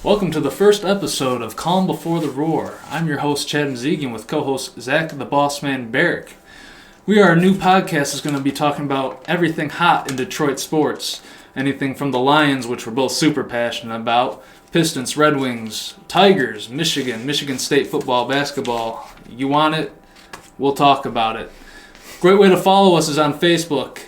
Welcome to the first episode of Calm Before the Roar. I'm your host, Chad Mzegian, with co-host Zach the Bossman Barrick. We are a new podcast that's going to be talking about everything hot in Detroit sports. Anything from the Lions, which we're both super passionate about, Pistons, Red Wings, Tigers, Michigan State football, basketball. You want it? We'll talk about it. Great way to follow us is on Facebook.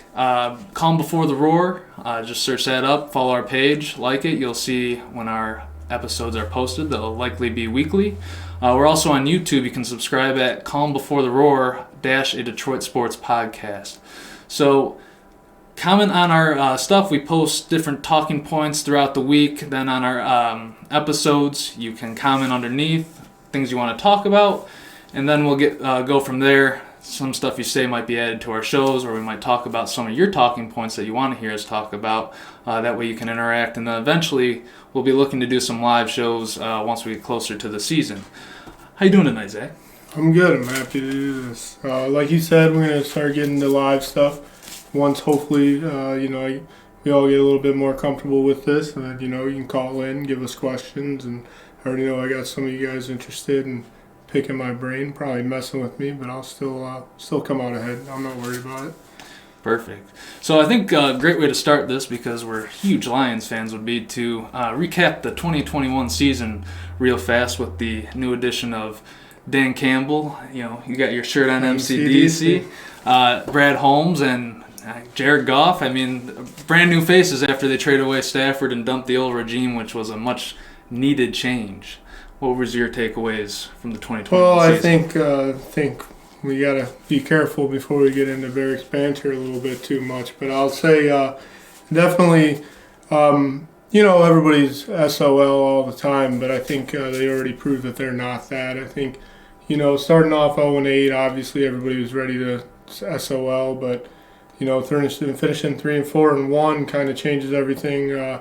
Calm Before the Roar. Just search that up, follow our page, like it. You'll see when our episodes are posted. They'll likely be weekly. We're also on YouTube. You can subscribe at Calm Before the Roar - a Detroit Sports Podcast. So comment on our stuff. We post different talking points throughout the week. Then on our episodes, you can comment underneath things you want to talk about, and then we'll go from there. Some stuff you say might be added to our shows, or we might talk about some of your talking points that you want to hear us talk about. That way you can interact, and then eventually we'll be looking to do some live shows once we get closer to the season. How you doing tonight, Zach? I'm good. I'm happy to do this. Like you said, we're going to start getting the live stuff once hopefully, we all get a little bit more comfortable with this, and then, you can call in, give us questions, and I already know I got some of you guys interested in picking my brain, probably messing with me, but I'll still come out ahead. I'm not worried about it. Perfect. So I think a great way to start this, because we're huge Lions fans, would be to recap the 2021 season real fast with the new addition of Dan Campbell. You got your shirt on MCDC. Brad Holmes and Jared Goff. I mean, brand new faces after they traded away Stafford and dumped the old regime, which was a much needed change. What was your takeaways from the 2020 season? Well, I think we got to be careful before we get into Barrick's banter a little bit too much. But I'll say definitely, everybody's SOL all the time, but I think they already proved that they're not that. I think, starting off 0-8, obviously everybody was ready to SOL, but, finishing 3-4-1 kind of changes everything.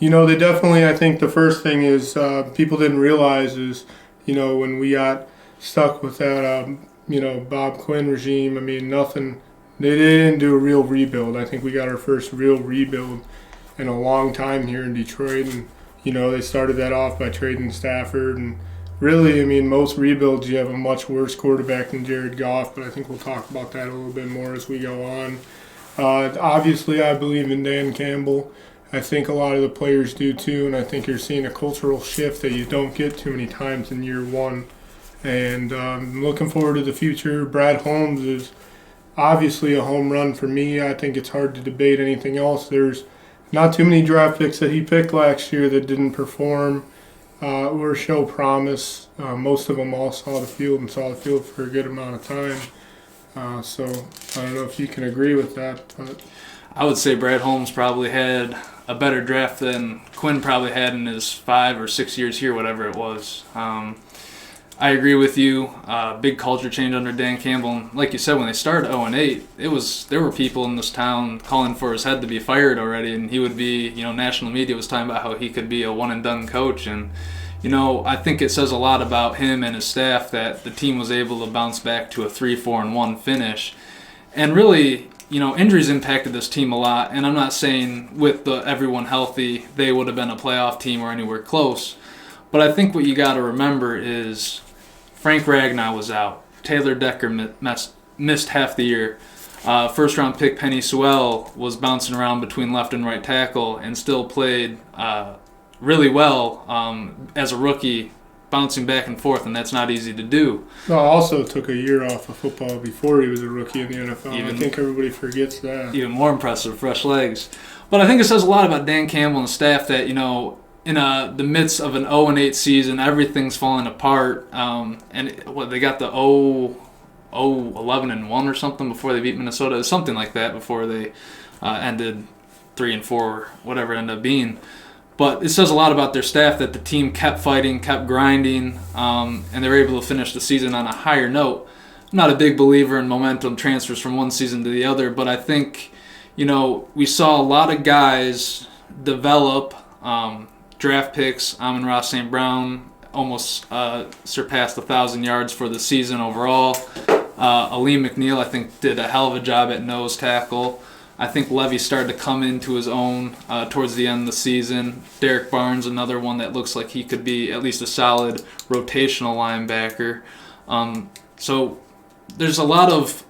They definitely, I think the first thing is people didn't realize is, when we got stuck with that, Bob Quinn regime, I mean, they didn't do a real rebuild. I think we got our first real rebuild in a long time here in Detroit. And, they started that off by trading Stafford. And really, I mean, most rebuilds, you have a much worse quarterback than Jared Goff, but I think we'll talk about that a little bit more as we go on. Obviously, I believe in Dan Campbell. I think a lot of the players do too, and I think you're seeing a cultural shift that you don't get too many times in year one. And I'm looking forward to the future. Brad Holmes is obviously a home run for me. I think it's hard to debate anything else. There's not too many draft picks that he picked last year that didn't perform or show promise. Most of them all saw the field for a good amount of time. So I don't know if you can agree with that, but I would say Brad Holmes probably had a better draft than Quinn probably had in his 5 or 6 years here, whatever it was. I agree with you. Big culture change under Dan Campbell. And like you said, when they started 0-8, there were people in this town calling for his head to be fired already, and he would be, national media was talking about how he could be a one-and-done coach. And, I think it says a lot about him and his staff that the team was able to bounce back to a 3-4-1 finish. And really, injuries impacted this team a lot, and I'm not saying with everyone healthy they would have been a playoff team or anywhere close. But I think what you got to remember is Frank Ragnow was out. Taylor Decker missed half the year. First-round pick Penny Sewell was bouncing around between left and right tackle and still played really well as a rookie, bouncing back and forth, and that's not easy to do. No, also took a year off of football before he was a rookie in the NFL. I think everybody forgets that. Even more impressive, fresh legs. But I think it says a lot about Dan Campbell and staff that, in the midst of an 0-8 season, everything's falling apart. And they got the 11-1 or something before they beat Minnesota, something like that before they ended 3-4, whatever it ended up being. But it says a lot about their staff that the team kept fighting, kept grinding, and they were able to finish the season on a higher note. I'm not a big believer in momentum transfers from one season to the other, but I think, we saw a lot of guys develop draft picks. Amon-Ra St. Brown almost surpassed 1,000 yards for the season overall. Aleem McNeil, I think, did a hell of a job at nose tackle. I think Levy started to come into his own towards the end of the season. Derek Barnes, another one that looks like he could be at least a solid rotational linebacker. So there's a lot of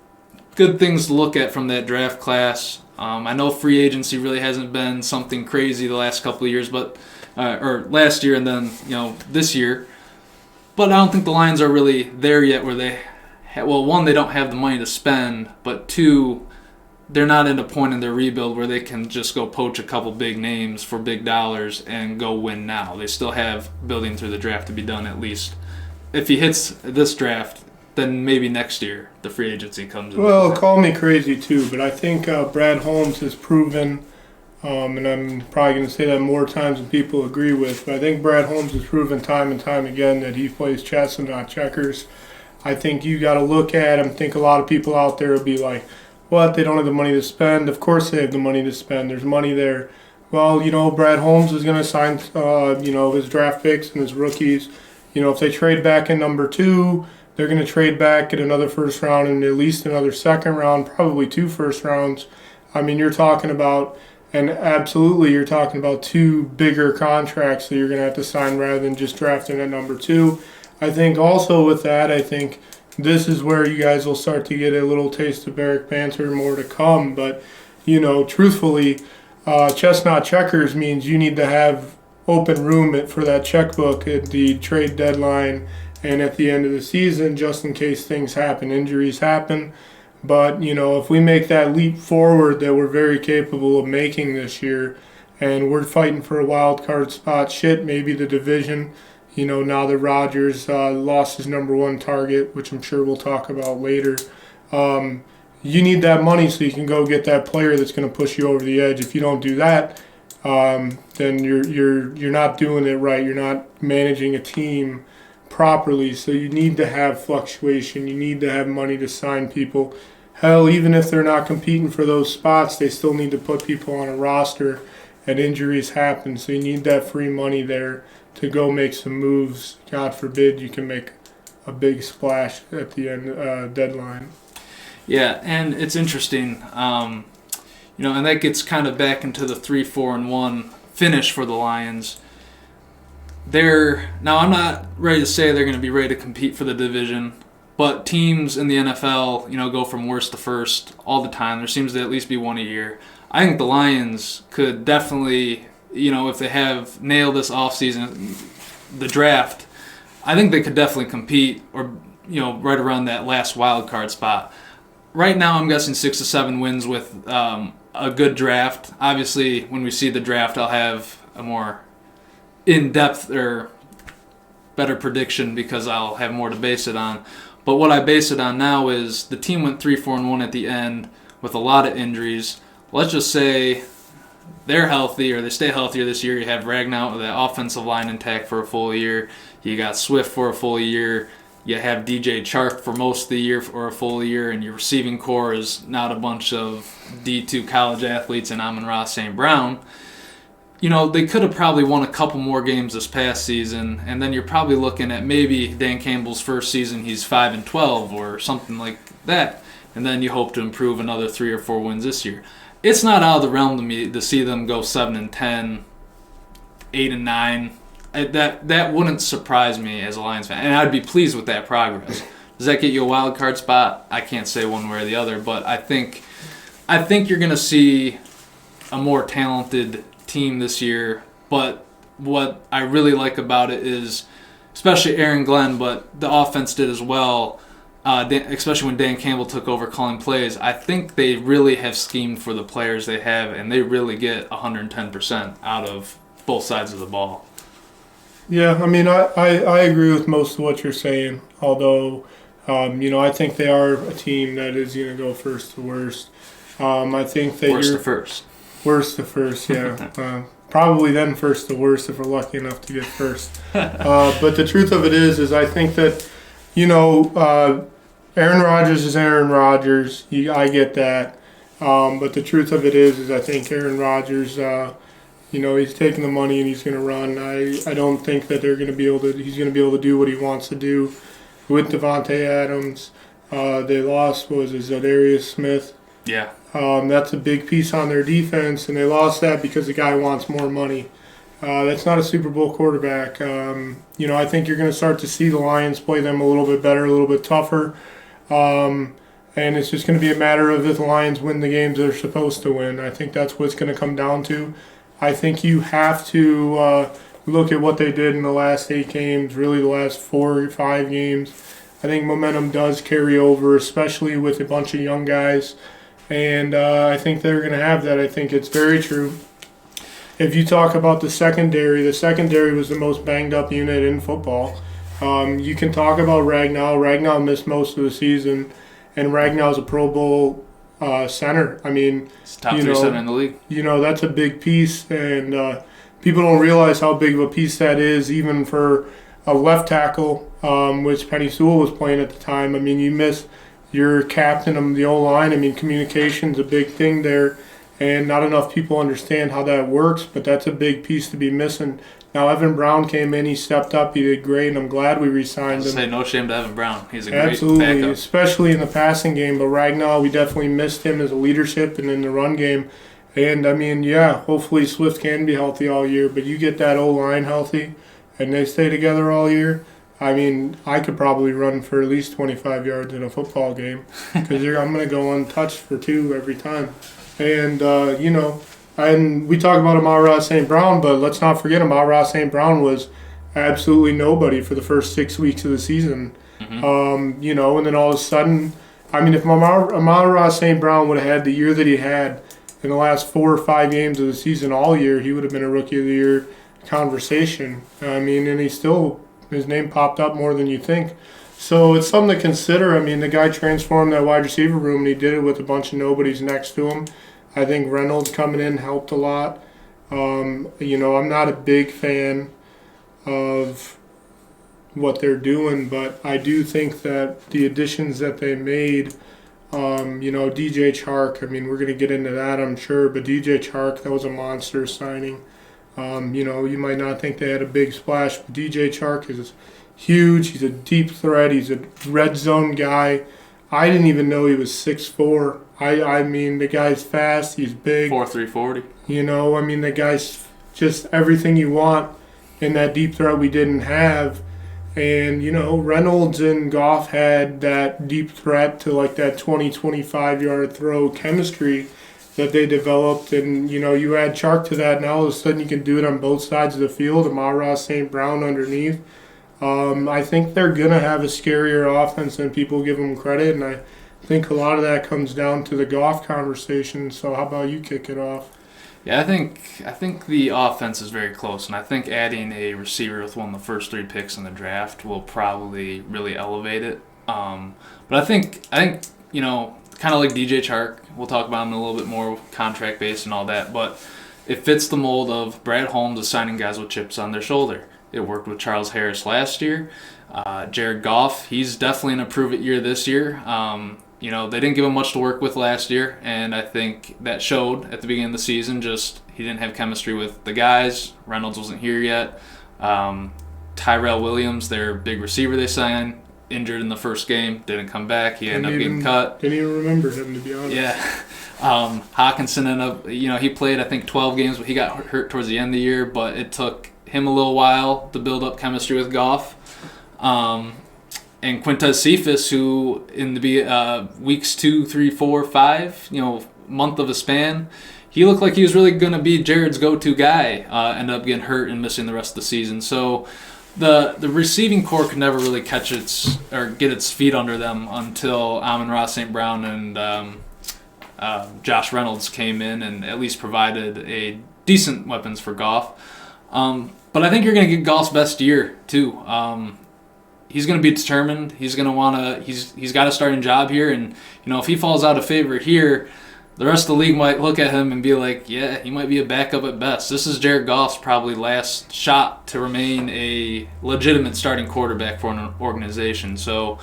good things to look at from that draft class. I know free agency really hasn't been something crazy the last couple of years, but or last year and then this year. But I don't think the Lions are really there yet where they, one, they don't have the money to spend, but two, they're not at a point in their rebuild where they can just go poach a couple big names for big dollars and go win now. They still have building through the draft to be done at least. If he hits this draft, then maybe next year the free agency comes in. Well, call me crazy too, but I think Brad Holmes has proven, and I'm probably going to say that more times than people agree with, but I think Brad Holmes has proven time and time again that he plays chess and not checkers. I think you got to look at him. I think a lot of people out there will be like, what, they don't have the money to spend? Of course they have the money to spend. There's money there. Well, Brad Holmes is going to sign, his draft picks and his rookies. If they trade back in number 2, they're going to trade back, get another first round and at least another second round, probably 2 first rounds. I mean, you're talking about, and absolutely you're talking about 2 bigger contracts that you're going to have to sign rather than just drafting at number 2. I think also with that, I think this is where you guys will start to get a little taste of Barrick Banter, more to come. But, truthfully, chess not checkers means you need to have open room for that checkbook at the trade deadline and at the end of the season, just in case things happen, injuries happen. But, if we make that leap forward that we're very capable of making this year, and we're fighting for a wild card spot, maybe the division, now that Rodgers lost his number 1 target, which I'm sure we'll talk about later, you need that money so you can go get that player that's going to push you over the edge. If you don't do that, then you're not doing it right. You're not managing a team properly. So you need to have fluctuation. You need to have money to sign people. Hell, even if they're not competing for those spots, they still need to put people on a roster, and injuries happen. So you need that free money there to go make some moves. God forbid you can make a big splash at the end deadline. Yeah, and it's interesting, and that gets kind of back into the 3-4-1 finish for the Lions. Now I'm not ready to say they're going to be ready to compete for the division, but teams in the NFL, go from worst to first all the time. There seems to at least be one a year. I think the Lions could definitely, if they have nailed this offseason, the draft, I think they could definitely compete or, right around that last wild card spot. Right now I'm guessing 6 to 7 wins with a good draft. Obviously, when we see the draft, I'll have a more in-depth or better prediction because I'll have more to base it on. But what I base it on now is the team went 3-4-1 at the end with a lot of injuries. Let's just say they're healthy or they stay healthier this year. You have Ragnow with that offensive line intact for a full year. You got Swift for a full year. You have DJ Chark for most of the year or a full year, and your receiving core is not a bunch of D2 college athletes and Amon-Ra St. Brown. They could have probably won a couple more games this past season, and then you're probably looking at maybe Dan Campbell's first season, he's 5-12 or something like that, and then you hope to improve another 3 or 4 wins this year. It's not out of the realm to me to see them go 7-10, 8-9. That wouldn't surprise me as a Lions fan, and I'd be pleased with that progress. Does that get you a wild card spot? I can't say one way or the other, but I think you're going to see a more talented team this year. But what I really like about it is, especially Aaron Glenn, but the offense did as well, especially when Dan Campbell took over calling plays. I think they really have schemed for the players they have, and they really get 110% out of both sides of the ball. Yeah, I mean, I agree with most of what you're saying, although, I think they are a team that is going to go first to worst. I think that Worst to first. Worst to first, yeah. Probably then first to worst if we're lucky enough to get first. But the truth of it is I think that, Aaron Rodgers is Aaron Rodgers. I get that. But the truth of it is I think Aaron Rodgers, he's taking the money and he's going to run. I don't think that he's going to be able to do what he wants to do with Devontae Adams. They lost, Zadarius Smith. Yeah. That's a big piece on their defense, and they lost that because the guy wants more money. That's not a Super Bowl quarterback. I think you're going to start to see the Lions play them a little bit better, a little bit tougher. And it's just going to be a matter of if the Lions win the games they're supposed to win. I think that's what it's going to come down to. I think you have to look at what they did in the last 8 games, really the last 4 or 5 games. I think momentum does carry over, especially with a bunch of young guys. And I think they're going to have that. I think it's very true. If you talk about the secondary was the most banged up unit in football. You can talk about Ragnow. Ragnow missed most of the season, and Ragnow's a Pro Bowl center. I mean, it's top 3 center in the league. That's a big piece, and people don't realize how big of a piece that is, even for a left tackle, which Penny Sewell was playing at the time. I mean, you miss your captain of the O-line. I mean, communication's a big thing there. And not enough people understand how that works, but that's a big piece to be missing. Now, Evan Brown came in, he stepped up, he did great, and I'm glad we re-signed him. Say no shame to Evan Brown. He's a Absolutely, great backup. Especially in the passing game. But Ragnow, we definitely missed him as a leadership and in the run game. And, I mean, hopefully Swift can be healthy all year, but you get that O-line healthy and they stay together all year. I mean, I could probably run for at least 25 yards in a football game because I'm going to go untouched for 2 every time. And, and we talk about Amon-Ra St. Brown, but let's not forget Amon-Ra St. Brown was absolutely nobody for the first 6 weeks of the season. Mm-hmm. And then all of a sudden, I mean, if Amon-Ra St. Brown would have had the year that he had in the last 4 or 5 games of the season all year, he would have been a Rookie of the Year conversation. I mean, and his name popped up more than you think. So it's something to consider. I mean, the guy transformed that wide receiver room, and he did it with a bunch of nobodies next to him. I think Reynolds coming in helped a lot. I'm not a big fan of what they're doing, but I do think that the additions that they made, DJ Chark, I mean, we're going to get into that, I'm sure, but DJ Chark, that was a monster signing. You might not think they had a big splash, but DJ Chark is huge. He's a deep threat. He's a red zone guy. I didn't even know he was 6'4". I mean, the guy's fast. He's big. 4'3", 40. The guy's just everything you want in that deep threat we didn't have. And, Reynolds and Goff had that deep threat to like that 20, 25-yard throw chemistry that they developed. And, you add Chark to that, and all of a sudden you can do it on both sides of the field. Amon-Ra St. Brown underneath. I think they're going to have a scarier offense than people give them credit, and I think a lot of that comes down to the Goff conversation. So how about you kick it off? Yeah, I think the offense is very close, and I think adding a receiver with one of the first 3 picks in the draft will probably really elevate it. But I think kind of like DJ Chark, we'll talk about him a little bit more contract-based and all that, but it fits the mold of Brad Holmes assigning guys with chips on their shoulder. It worked with Charles Harris last year. Jared Goff, he's definitely an improve-it year this year. They didn't give him much to work with last year, and I think that showed at the beginning of the season. Just he didn't have chemistry with the guys. Reynolds wasn't here yet. Tyrell Williams, their big receiver they signed, injured in the first game, didn't come back. He ended up getting cut. Didn't even remember him, to be honest. Yeah. Hawkinson ended up, he played, I think, 12 games, but he got hurt towards the end of the year, but it took him a little while to build up chemistry with Goff. And Quintez Cephas, who in the weeks 2, 3, 4, 5, month of a span, he looked like he was really going to be Jared's go-to guy. Ended up getting hurt and missing the rest of the season. So the receiving core could never really get its feet under them until Amon-Ra St. Brown and Josh Reynolds came in and at least provided a decent weapons for Goff. But I think you're going to get Goff's best year too. He's going to be determined. He's going to want to. He's got a starting job here, and if he falls out of favor here, the rest of the league might look at him and be like, yeah, he might be a backup at best. This is Jared Goff's probably last shot to remain a legitimate starting quarterback for an organization. So,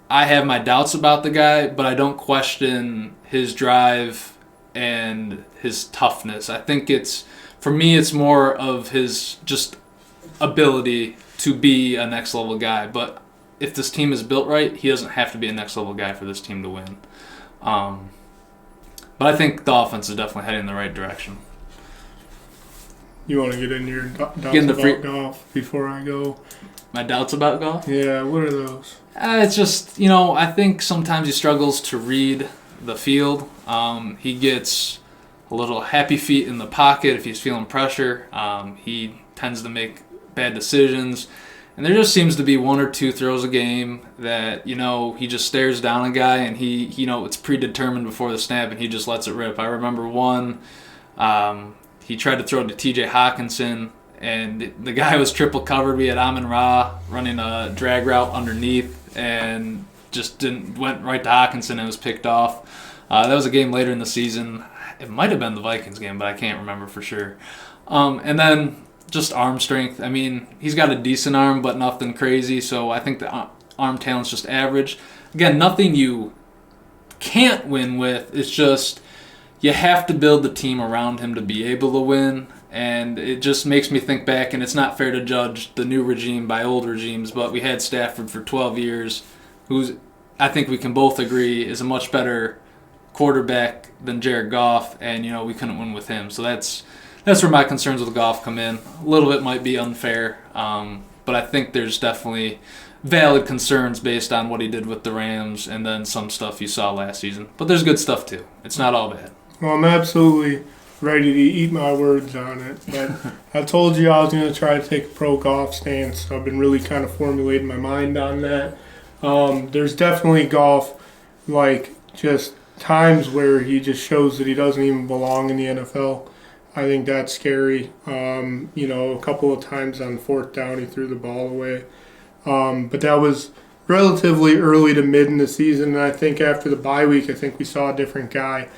I have my doubts about the guy, but I don't question his drive and his toughness. I think for me, it's more of his just ability to be a next level guy. But if this team is built right, he doesn't have to be a next level guy for this team to win. But I think the offense is definitely heading in the right direction. You want to get into your doubts about Goff before I go? My doubts about Goff? Yeah, what are those? It's just, I think sometimes he struggles to read the field. He gets a little happy feet in the pocket if he's feeling pressure. He tends to make bad decisions. And there just seems to be one or two throws a game that, he just stares down a guy and it's predetermined before the snap and he just lets it rip. I remember one, he tried to throw to TJ Hawkinson and the guy was triple covered. We had Amon-Ra running a drag route underneath and just went right to Hawkinson and was picked off. That was a game later in the season. It might have been the Vikings game, but I can't remember for sure. And then just arm strength. I mean, he's got a decent arm, but nothing crazy. So I think the arm talent's just average. Again, nothing you can't win with. It's just you have to build the team around him to be able to win. And it just makes me think back, and it's not fair to judge the new regime by old regimes, but we had Stafford for 12 years, who's, I think we can both agree, is a much better quarterback than Jared Goff, and, we couldn't win with him. So that's where my concerns with Goff come in. A little bit might be unfair, but I think there's definitely valid concerns based on what he did with the Rams and then some stuff you saw last season. But there's good stuff, too. It's not all bad. Well, I'm absolutely ready to eat my words on it. But I told you I was going to try to take a pro-Goff stance. I've been really kind of formulating my mind on that. There's definitely Goff, just times where he just shows that he doesn't even belong in the NFL. I think that's scary. A couple of times on fourth down he threw the ball away. But that was relatively early to mid in the season, and I think after the bye week, I think we saw a different guy.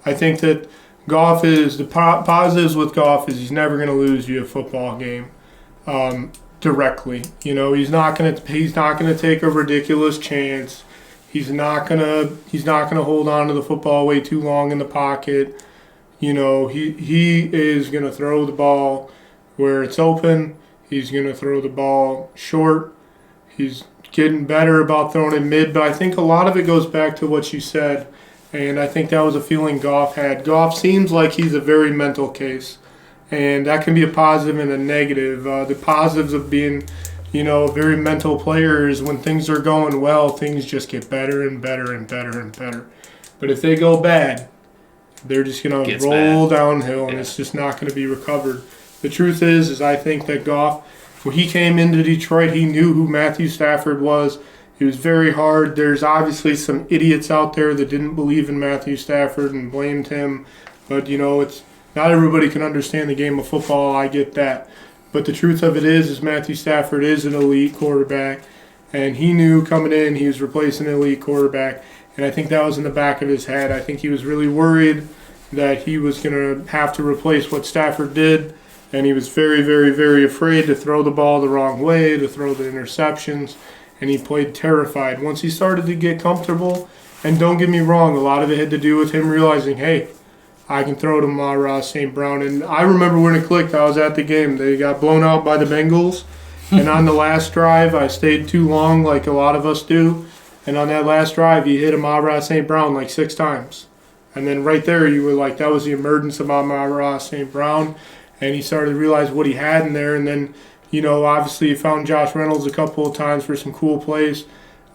I think that Goff is the positives with Goff is he's never going to lose you a football game directly. He's not going to take a ridiculous chance. He's not going to hold on to the football way too long in the pocket. He is going to throw the ball where it's open. He's going to throw the ball short. He's getting better about throwing it mid, but I think a lot of it goes back to what you said. And I think that was a feeling Goff had. Goff seems like he's a very mental case, and that can be a positive and a negative. The positives of being, a very mental player is when things are going well, things just get better and better and better and better. But if they go bad, they're just going to roll downhill, and it's just not going to be recovered. The truth is I think that Goff, when he came into Detroit, he knew who Matthew Stafford was. It was very hard. There's obviously some idiots out there that didn't believe in Matthew Stafford and blamed him. But, it's not everybody can understand the game of football. I get that. But the truth of it is Matthew Stafford is an elite quarterback. And he knew coming in he was replacing an elite quarterback. And I think that was in the back of his head. I think he was really worried that he was going to have to replace what Stafford did. And he was very, very, very afraid to throw the ball the wrong way, to throw the interceptions. And he played terrified. Once he started to get comfortable, and don't get me wrong, a lot of it had to do with him realizing, hey, I can throw to Amon-Ra St. Brown. And I remember when it clicked, I was at the game. They got blown out by the Bengals. And on the last drive, I stayed too long like a lot of us do. And on that last drive, he hit Amon-Ra St. Brown 6 times. And then right there, you were like, that was the emergence of Amon-Ra St. Brown. And he started to realize what he had in there. And then obviously he found Josh Reynolds a couple of times for some cool plays.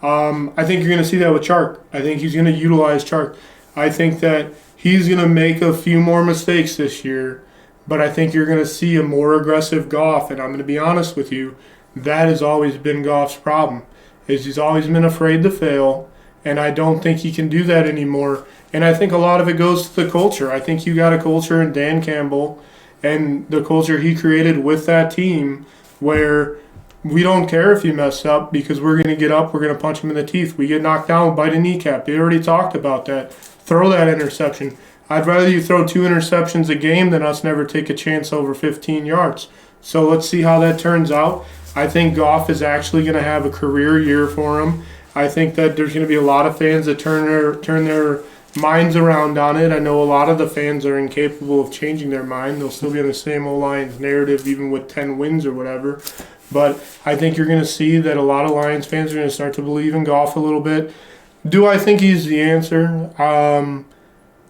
I think you're going to see that with Chark. I think he's going to utilize Chark. I think that he's going to make a few more mistakes this year, but I think you're going to see a more aggressive Goff. And I'm going to be honest with you, that has always been Goff's problem, is he's always been afraid to fail, and I don't think he can do that anymore. And I think a lot of it goes to the culture. I think you got a culture in Dan Campbell and the culture he created with that team where we don't care if you mess up because we're going to get up, we're going to punch him in the teeth. We get knocked down, bite a kneecap. They already talked about that. Throw that interception. I'd rather you throw 2 interceptions a game than us never take a chance over 15 yards. So let's see how that turns out. I think Goff is actually going to have a career year for him. I think that there's going to be a lot of fans that turn their minds around on it. I know a lot of the fans are incapable of changing their mind. They'll still be in the same old Lions narrative even with 10 wins or whatever. But I think you're going to see that a lot of Lions fans are going to start to believe in Goff a little bit. Do I think he's the answer?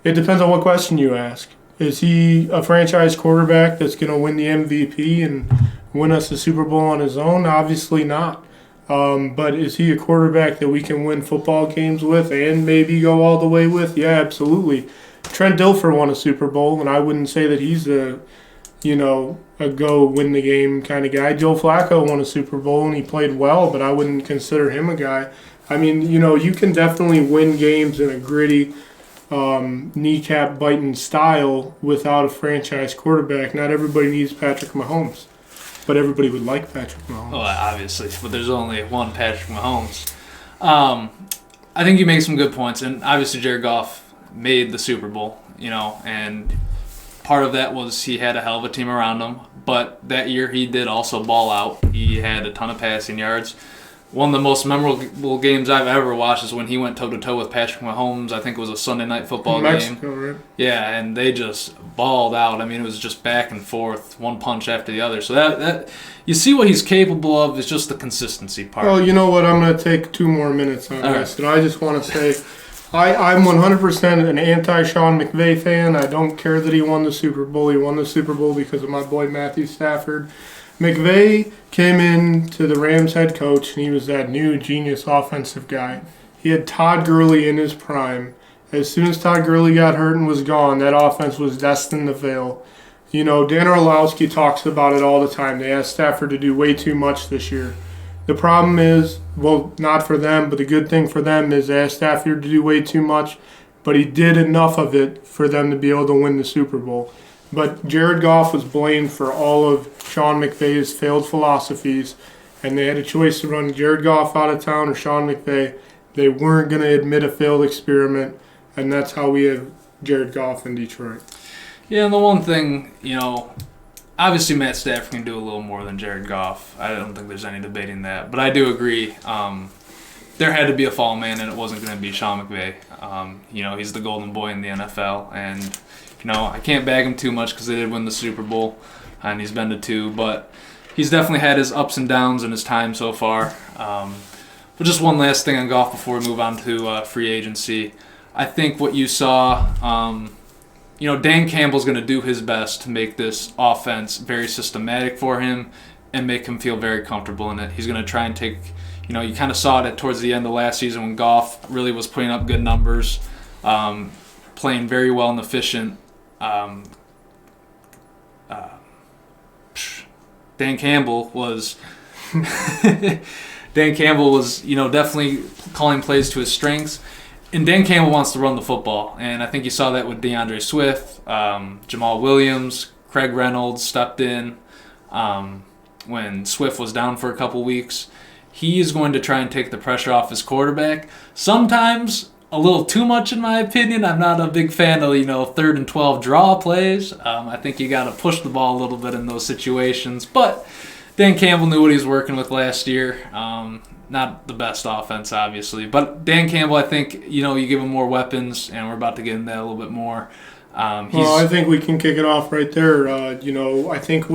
It depends on what question you ask. Is he a franchise quarterback that's going to win the MVP and win us the Super Bowl on his own? Obviously not. But is he a quarterback that we can win football games with and maybe go all the way with? Yeah, absolutely. Trent Dilfer won a Super Bowl, and I wouldn't say that he's a go win the game kind of guy. Joe Flacco won a Super Bowl, and he played well, but I wouldn't consider him a guy. I mean, you can definitely win games in a gritty, kneecap biting style without a franchise quarterback. Not everybody needs Patrick Mahomes, but everybody would like Patrick Mahomes. Well, obviously, but there's only one Patrick Mahomes. I think you make some good points, and obviously Jared Goff made the Super Bowl, and part of that was he had a hell of a team around him, but that year he did also ball out. He had a ton of passing yards. One of the most memorable games I've ever watched is when he went toe-to-toe with Patrick Mahomes. I think it was a Sunday night football Mexico, game. right? Yeah, and they just balled out. I mean, it was just back and forth, one punch after the other. So that you see what he's capable of. It's just the consistency part. Well, you know what? I'm going to take 2 more minutes on this, and I just want to say I'm 100% an anti-Sean McVay fan. I don't care that he won the Super Bowl. He won the Super Bowl because of my boy Matthew Stafford. McVay came in to the Rams head coach, and he was that new genius offensive guy. He had Todd Gurley in his prime. As soon as Todd Gurley got hurt and was gone, that offense was destined to fail. Dan Orlowski talks about it all the time. They asked Stafford to do way too much this year. The problem is, well, not for them, but the good thing for them is they asked Stafford to do way too much, but he did enough of it for them to be able to win the Super Bowl. But Jared Goff was blamed for all of Sean McVay's failed philosophies, and they had a choice to run Jared Goff out of town or Sean McVay. They weren't going to admit a failed experiment, and that's how we have Jared Goff in Detroit. Yeah, and the one thing, obviously Matt Stafford can do a little more than Jared Goff. I don't think there's any debating that. But I do agree there had to be a fall man, and it wasn't going to be Sean McVay. He's the golden boy in the NFL, and I can't bag him too much because they did win the Super Bowl, and he's been to 2. But he's definitely had his ups and downs in his time so far. But just one last thing on Goff before we move on to free agency. I think what you saw, Dan Campbell's going to do his best to make this offense very systematic for him and make him feel very comfortable in it. He's going to try and take, you kind of saw it towards the end of last season when Goff really was putting up good numbers, playing very well and efficient. Dan Campbell was definitely calling plays to his strengths. And Dan Campbell wants to run the football, and I think you saw that with DeAndre Swift, Jamal Williams, Craig Reynolds stepped in when Swift was down for a couple weeks. He is going to try and take the pressure off his quarterback. Sometimes a little too much, in my opinion. I'm not a big fan of 3rd and 12 draw plays. I think you got to push the ball a little bit in those situations. But Dan Campbell knew what he was working with last year. Not the best offense, obviously. But Dan Campbell, I think, you give him more weapons, and we're about to get into that a little bit more. I think we can kick it off right there. I think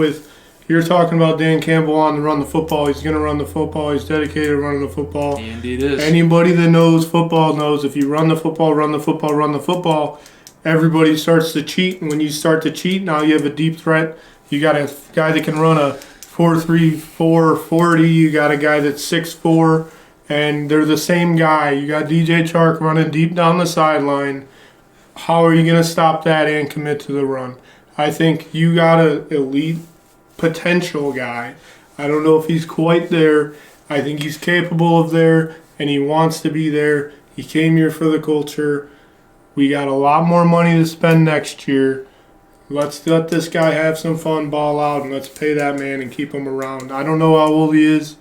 you're talking about Dan Campbell on the run the football. He's going to run the football. He's dedicated to running the football. He indeed is. Anybody that knows football knows if you run the football, everybody starts to cheat. And when you start to cheat, now you have a deep threat. You got a guy that can run a 4.34 40. You got a guy that's 6'4", and they're the same guy. You got DJ Chark running deep down the sideline. How are you going to stop that and commit to the run? I think you got an elite potential guy. I don't know if he's quite there. I think he's capable of there, and he wants to be there. He came here for the culture. We got a lot more money to spend next year. Let's let this guy have some fun, ball out, and let's pay that man and keep him around. I don't know how old he is,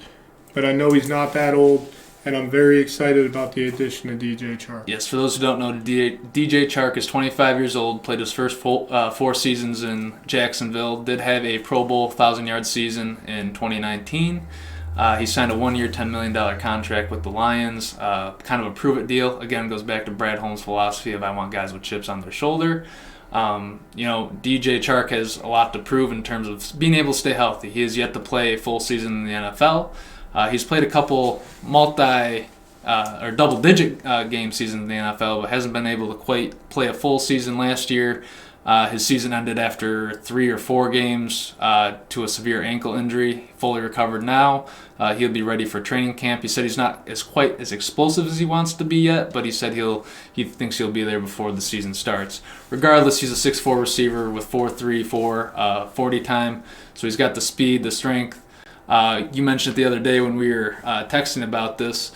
but I know he's not that old, and I'm very excited about the addition of DJ Chark. Yes, for those who don't know, DJ Chark is 25 years old, played his first 4 seasons in Jacksonville, did have a Pro Bowl 1,000-yard season in 2019. He signed a 1-year, $10 million contract with the Lions, kind of a prove-it deal. Again, goes back to Brad Holmes' philosophy of I want guys with chips on their shoulder. DJ Chark has a lot to prove in terms of being able to stay healthy. He has yet to play a full season in the NFL. He's played a couple or double-digit game season in the NFL, but hasn't been able to quite play a full season last year. His season ended after 3 or 4 games to a severe ankle injury. Fully recovered now. He'll be ready for training camp. He said he's not quite as explosive as he wants to be yet, but he said he thinks he'll be there before the season starts. Regardless, he's a 6'4" receiver with 4.34 40 time, so he's got the speed, the strength. You mentioned it the other day when we were texting about this.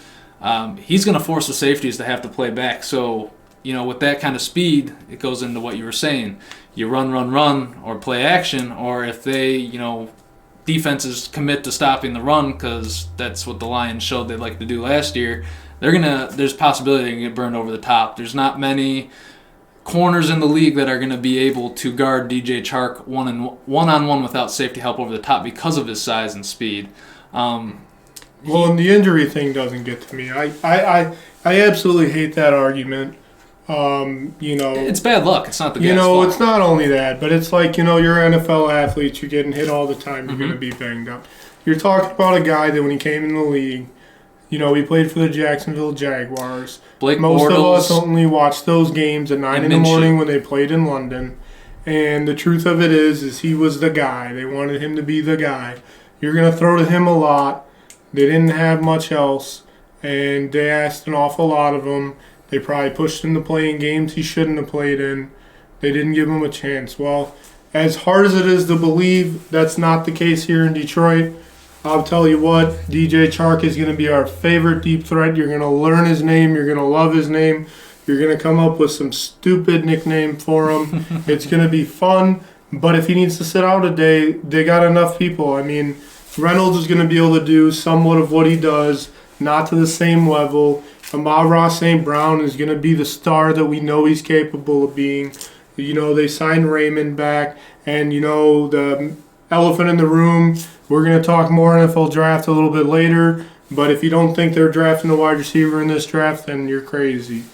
He's going to force the safeties to have to play back. So, with that kind of speed, it goes into what you were saying. You run, or play action, or if they, defenses commit to stopping the run, because that's what the Lions showed they'd like to do last year, there's possibility they can get burned over the top. There's not many corners in the league that are going to be able to guard DJ Chark one-on-one without safety help over the top because of his size and speed. And the injury thing doesn't get to me. I absolutely hate that argument. It's bad luck. It's not the guy's fault. It's not only that, but it's like, you're NFL athletes. You're getting hit all the time. You're going to be banged up. You're talking about a guy that when he came in the league, he played for the Jacksonville Jaguars. Most of us only watched those games at 9 in the morning when they played in London. And the truth of it is he was the guy. They wanted him to be the guy. You're going to throw to him a lot. They didn't have much else, and they asked an awful lot of him. They probably pushed him to play in games he shouldn't have played in. They didn't give him a chance. Well, as hard as it is to believe that's not the case here in Detroit, I'll tell you what, DJ Chark is going to be our favorite deep threat. You're going to learn his name. You're going to love his name. You're going to come up with some stupid nickname for him. It's going to be fun, but if he needs to sit out a day, they got enough people. I mean, Reynolds is going to be able to do somewhat of what he does, not to the same level. Amon-Ra St. Brown is going to be the star that we know he's capable of being. They signed Raymond back, and, the elephant in the room, we're going to talk more NFL draft a little bit later, but if you don't think they're drafting a wide receiver in this draft, then you're crazy.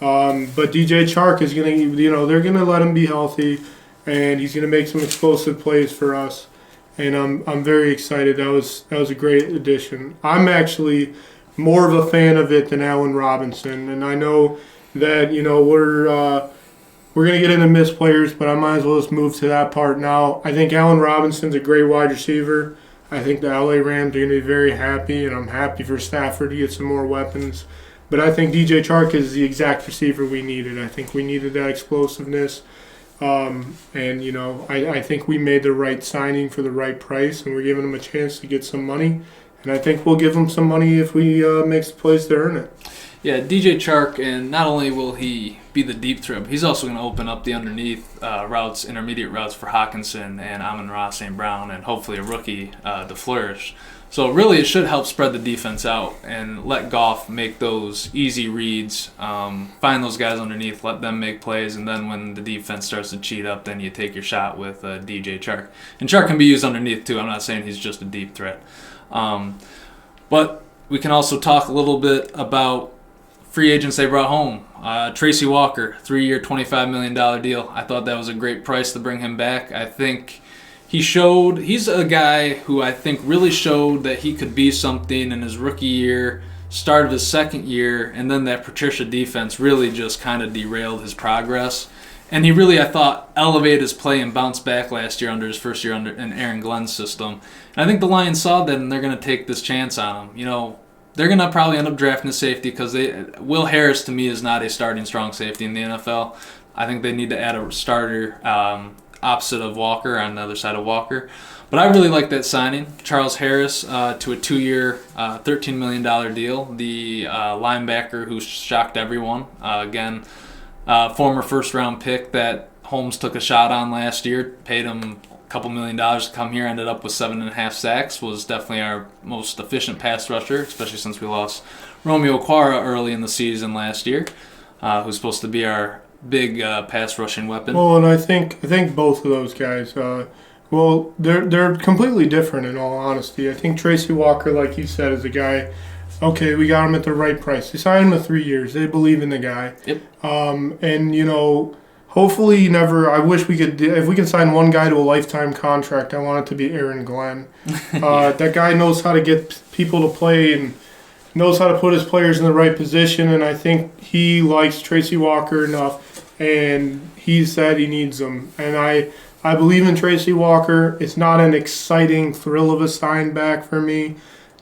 But DJ Chark is going to, they're going to let him be healthy, and he's going to make some explosive plays for us. And I'm very excited. That was a great addition. I'm actually more of a fan of it than Allen Robinson, and I know that we're gonna get into missed players, but I might as well just move to that part now. I think Allen Robinson's a great wide receiver. I think the LA Rams are gonna be very happy, and I'm happy for Stafford to get some more weapons. But I think DJ Chark is the exact receiver we needed. I think we needed that explosiveness. I think we made the right signing for the right price, and we're giving him a chance to get some money. And I think we'll give him some money if we make the plays to earn it. Yeah, DJ Chark, and not only will he be the deep threat, but he's also going to open up the underneath routes, intermediate routes for Hawkinson and Amon-Ra St. Brown, and hopefully a rookie to flourish. So really it should help spread the defense out and let Goff make those easy reads, find those guys underneath, let them make plays, and then when the defense starts to cheat up, then you take your shot with DJ Chark. And Chark can be used underneath too. I'm not saying he's just a deep threat. But we can also talk a little bit about free agents they brought home. Tracy Walker, 3-year, $25 million deal. I thought that was a great price to bring him back. I think he's a guy who I think really showed that he could be something in his rookie year, start of his second year, and then that Patricia defense really just kind of derailed his progress. And he really, I thought, elevated his play and bounced back last year under his first year in Aaron Glenn's system. And I think the Lions saw that, and they're going to take this chance on him. They're going to probably end up drafting a safety because Will Harris, to me, is not a starting strong safety in the NFL. I think they need to add a starter opposite of Walker, on the other side of Walker. But I really like that signing. Charles Harris to a 2-year, $13 million deal. The linebacker who shocked everyone. Former first-round pick that Holmes took a shot on last year, paid him a couple $1 million to come here, ended up with 7.5 sacks, was definitely our most efficient pass rusher, especially since we lost Romeo Okwara early in the season last year, who's supposed to be our big pass rushing weapon. Well, and I think both of those guys, they're completely different in all honesty. I think Tracy Walker, like you said, is a guy. Okay, we got him at the right price. They signed him to 3 years. They believe in the guy. Yep. Hopefully I wish we could, if we can sign one guy to a lifetime contract, I want it to be Aaron Glenn. That guy knows how to get people to play, and knows how to put his players in the right position, and I think he likes Tracy Walker enough, and he said he needs them. And I believe in Tracy Walker. It's not an exciting thrill of a sign back for me,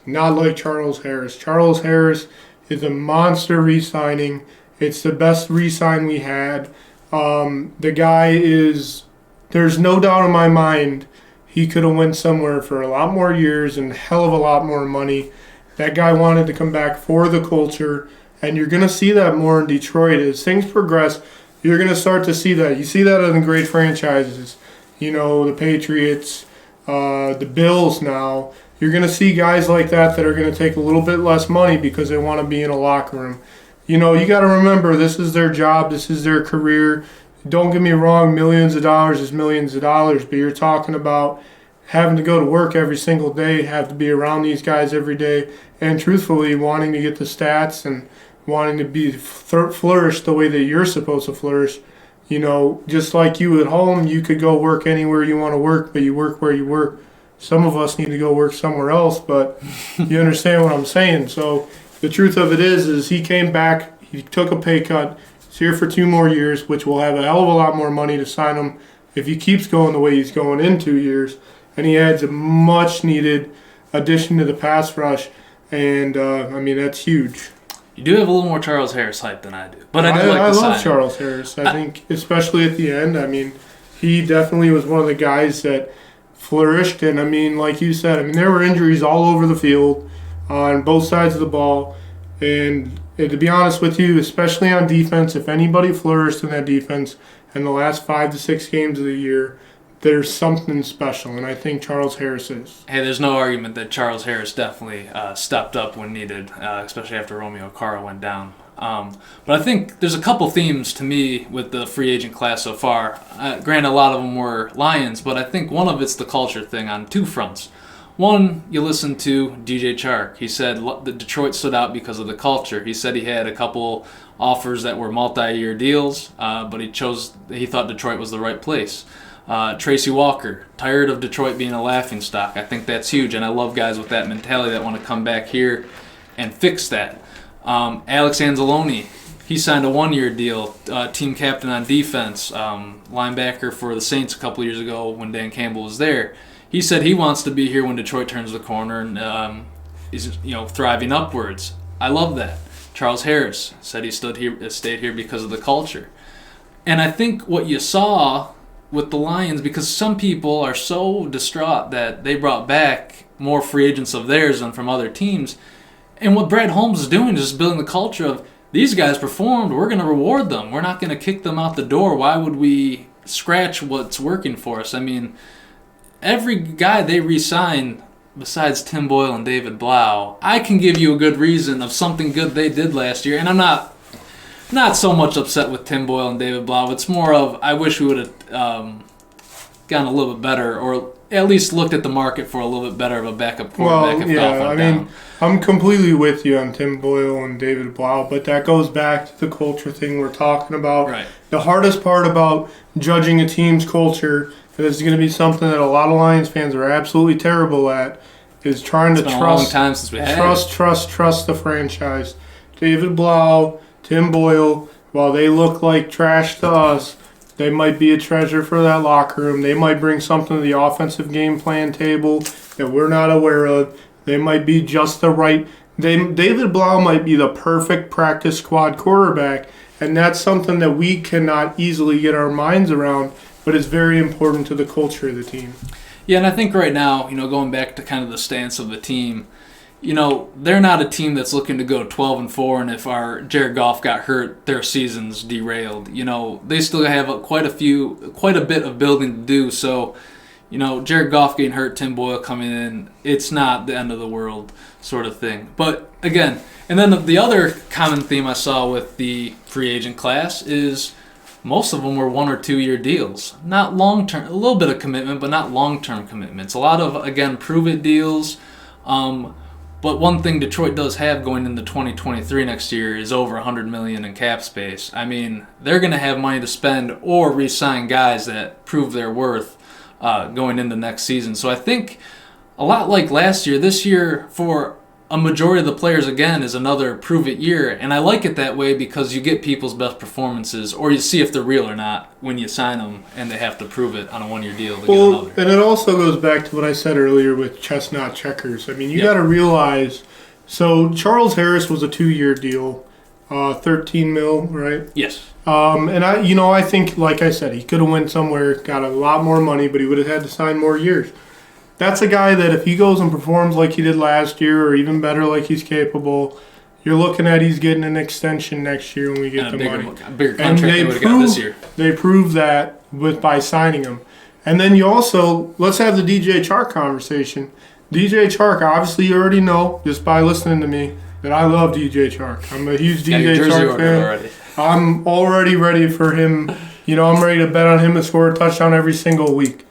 not like Charles Harris. Charles Harris is a monster re-signing. It's the best re-sign we had. The guy is, there's no doubt in my mind, he could have went somewhere for a lot more years and a hell of a lot more money. That guy wanted to come back for the culture, and you're going to see that more in Detroit. As things progress, you're going to start to see that. You see that in the great franchises. You know, the Patriots, the Bills now. You're going to see guys like that are going to take a little bit less money because they want to be in a locker room. You know, you got to remember, this is their job, this is their career. Don't get me wrong, millions of dollars is millions of dollars, but you're talking about having to go to work every single day, have to be around these guys every day, and truthfully wanting to get the stats and wanting to be flourish the way that you're supposed to flourish. You know, just like you at home, you could go work anywhere you want to work, but you work where you work. Some of us need to go work somewhere else, but you understand what I'm saying. So the truth of it is he came back, he took a pay cut, he's here for 2 more years, which will have a hell of a lot more money to sign him if he keeps going the way he's going in 2 years. And he adds a much-needed addition to the pass rush, and, I mean, that's huge. You do have a little more Charles Harris hype than I do. But I love signing. Charles Harris. I think, especially at the end, I mean, he definitely was one of the guys that flourished. And, I mean, like you said, I mean, there were injuries all over the field on both sides of the ball. And to be honest with you, especially on defense, if anybody flourished in that defense in the last 5 to 6 games of the year, there's something special, and I think Charles Harris is. Hey, there's no argument that Charles Harris definitely stepped up when needed, especially after Romeo Carr went down. But I think there's a couple themes to me with the free agent class so far. Granted, a lot of them were Lions, but I think one of it's the culture thing on 2 fronts. One, you listen to DJ Chark. He said that Detroit stood out because of the culture. He said he had a couple offers that were multi-year deals, but he thought Detroit was the right place. Tracy Walker, tired of Detroit being a laughingstock. I think that's huge, and I love guys with that mentality that want to come back here and fix that. Alex Anzalone, he signed a 1-year deal, team captain on defense, linebacker for the Saints a couple years ago when Dan Campbell was there. He said he wants to be here when Detroit turns the corner and is thriving upwards. I love that. Charles Harris said he stayed here because of the culture. And I think what you saw with the Lions, because some people are so distraught that they brought back more free agents of theirs than from other teams. And what Brad Holmes is doing is just building the culture of these guys performed, we're going to reward them. We're not going to kick them out the door. Why would we scratch what's working for us? I mean, every guy they re-sign, besides Tim Boyle and David Blau, I can give you a good reason of something good they did last year. And I'm not so much upset with Tim Boyle and David Blau. It's more of I wish we would have gotten a little bit better, or at least looked at the market for a little bit better of a backup quarterback. Mean, I'm completely with you on Tim Boyle and David Blau, but that goes back to the culture thing we're talking about. Right. The hardest part about judging a team's culture, and this is going to be something that a lot of Lions fans are absolutely terrible at, is trying to trust. It's been a long time since we had trust the franchise. David Blau, Tim Boyle, while they look like trash to us, they might be a treasure for that locker room. They might bring something to the offensive game plan table that we're not aware of. They might be just the right. David Blau might be the perfect practice squad quarterback, and that's something that we cannot easily get our minds around, but it's very important to the culture of the team. Yeah, and I think right now, going back to kind of the stance of the team, they're not a team that's looking to go 12-4, and if our Jared Goff got hurt, their season's derailed. They still have quite a bit of building to do. So, Jared Goff getting hurt, Tim Boyle coming in, it's not the end of the world sort of thing. But again, and then the other common theme I saw with the free agent class is most of them were 1 or 2 year deals. Not long-term, a little bit of commitment, but not long-term commitments. A lot of, again, prove-it deals. But one thing Detroit does have going into 2023 next year is over $100 million in cap space. I mean, they're going to have money to spend or re-sign guys that prove their worth going into next season. So I think a lot like last year, this year for a majority of the players, again, is another prove-it year. And I like it that way because you get people's best performances, or you see if they're real or not when you sign them, and they have to prove it on a one-year deal to get another. And it also goes back to what I said earlier with chestnut checkers. I mean, you got to realize, so Charles Harris was a 2-year deal, 13 mil, right? Yes. And I think, like I said, he could have went somewhere, got a lot more money, but he would have had to sign more years. That's a guy that if he goes and performs like he did last year, or even better, like he's capable, you're looking at he's getting an extension next year when we get the money. A bigger contract they would have got this year. They proved that by signing him. And then you also, let's have the DJ Chark conversation. DJ Chark, obviously you already know, just by listening to me, that I love DJ Chark. I'm a huge DJ Chark fan. Already. I'm already ready for him. I'm ready to bet on him to score a touchdown every single week.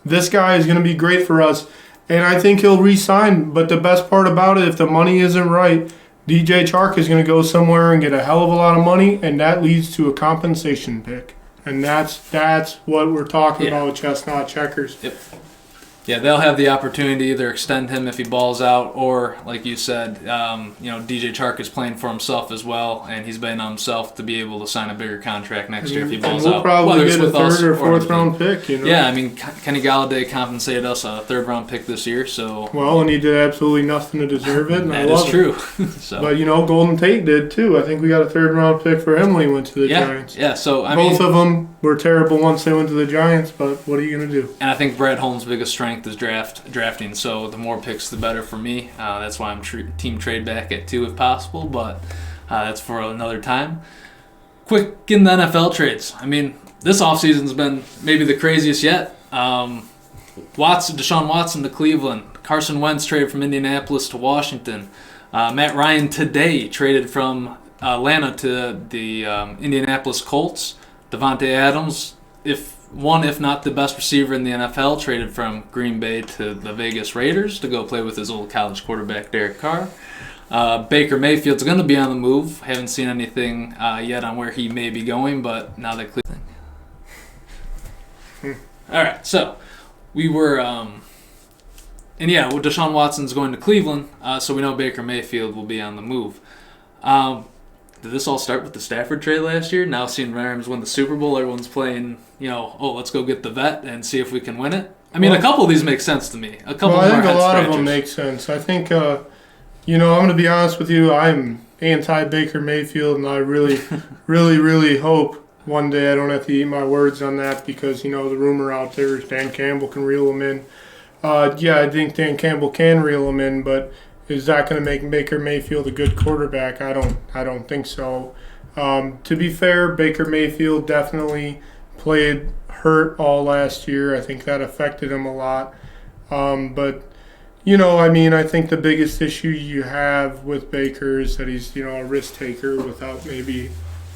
This guy is going to be great for us, and I think he'll re-sign. But the best part about it, if the money isn't right, DJ Chark is going to go somewhere and get a hell of a lot of money, and that leads to a compensation pick. And that's what we're talking about with chestnut checkers. Yep. Yeah, they'll have the opportunity to either extend him if he balls out, or, like you said, DJ Chark is playing for himself as well, and he's betting on himself to be able to sign a bigger contract next year if he balls out. We'll probably get a third or fourth round pick. Yeah, I mean, Kenny Galladay compensated us a third round pick this year, so. Well, and he did absolutely nothing to deserve it, and that is true. So. But Golden Tate did too. I think we got a third round pick for him when he went to the Giants. Yeah. So both of them were terrible once they went to the Giants, but what are you gonna do? And I think Brad Holmes' biggest strength is drafting, so the more picks the better for me. That's why I'm team trade back at 2 if possible, but that's for another time. Quick in the NFL trades. I mean, this offseason's been maybe the craziest yet. Deshaun Watson to Cleveland. Carson Wentz traded from Indianapolis to Washington. Matt Ryan today traded from Atlanta to the Indianapolis Colts. Devontae Adams, if not the best receiver in the NFL, traded from Green Bay to the Vegas Raiders to go play with his old college quarterback, Derek Carr. Baker Mayfield's going to be on the move. Haven't seen anything yet on where he may be going, but now that Cleveland. All right, so we were, Deshaun Watson's going to Cleveland, so we know Baker Mayfield will be on the move. Did this all start with the Stafford trade last year? Now seeing Rams win the Super Bowl, everyone's playing, let's go get the vet and see if we can win it. I mean, a couple of these make sense to me. I think a lot of them make sense. I think, I'm going to be honest with you, I'm anti-Baker Mayfield, and I really, really, really hope one day I don't have to eat my words on that because, the rumor out there is Dan Campbell can reel him in. I think Dan Campbell can reel him in, but is that going to make Baker Mayfield a good quarterback? I don't think so. To be fair, Baker Mayfield definitely played hurt all last year. I think that affected him a lot. But I think the biggest issue you have with Baker is that he's, a risk taker without maybe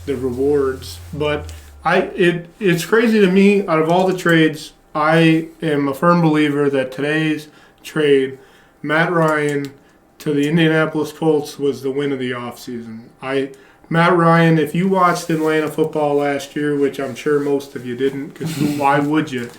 the rewards. But it's crazy to me, out of all the trades, I am a firm believer that today's trade, Matt Ryan to the Indianapolis Colts, was the win of the offseason. Matt Ryan, if you watched Atlanta football last year, which I'm sure most of you didn't, because why would you?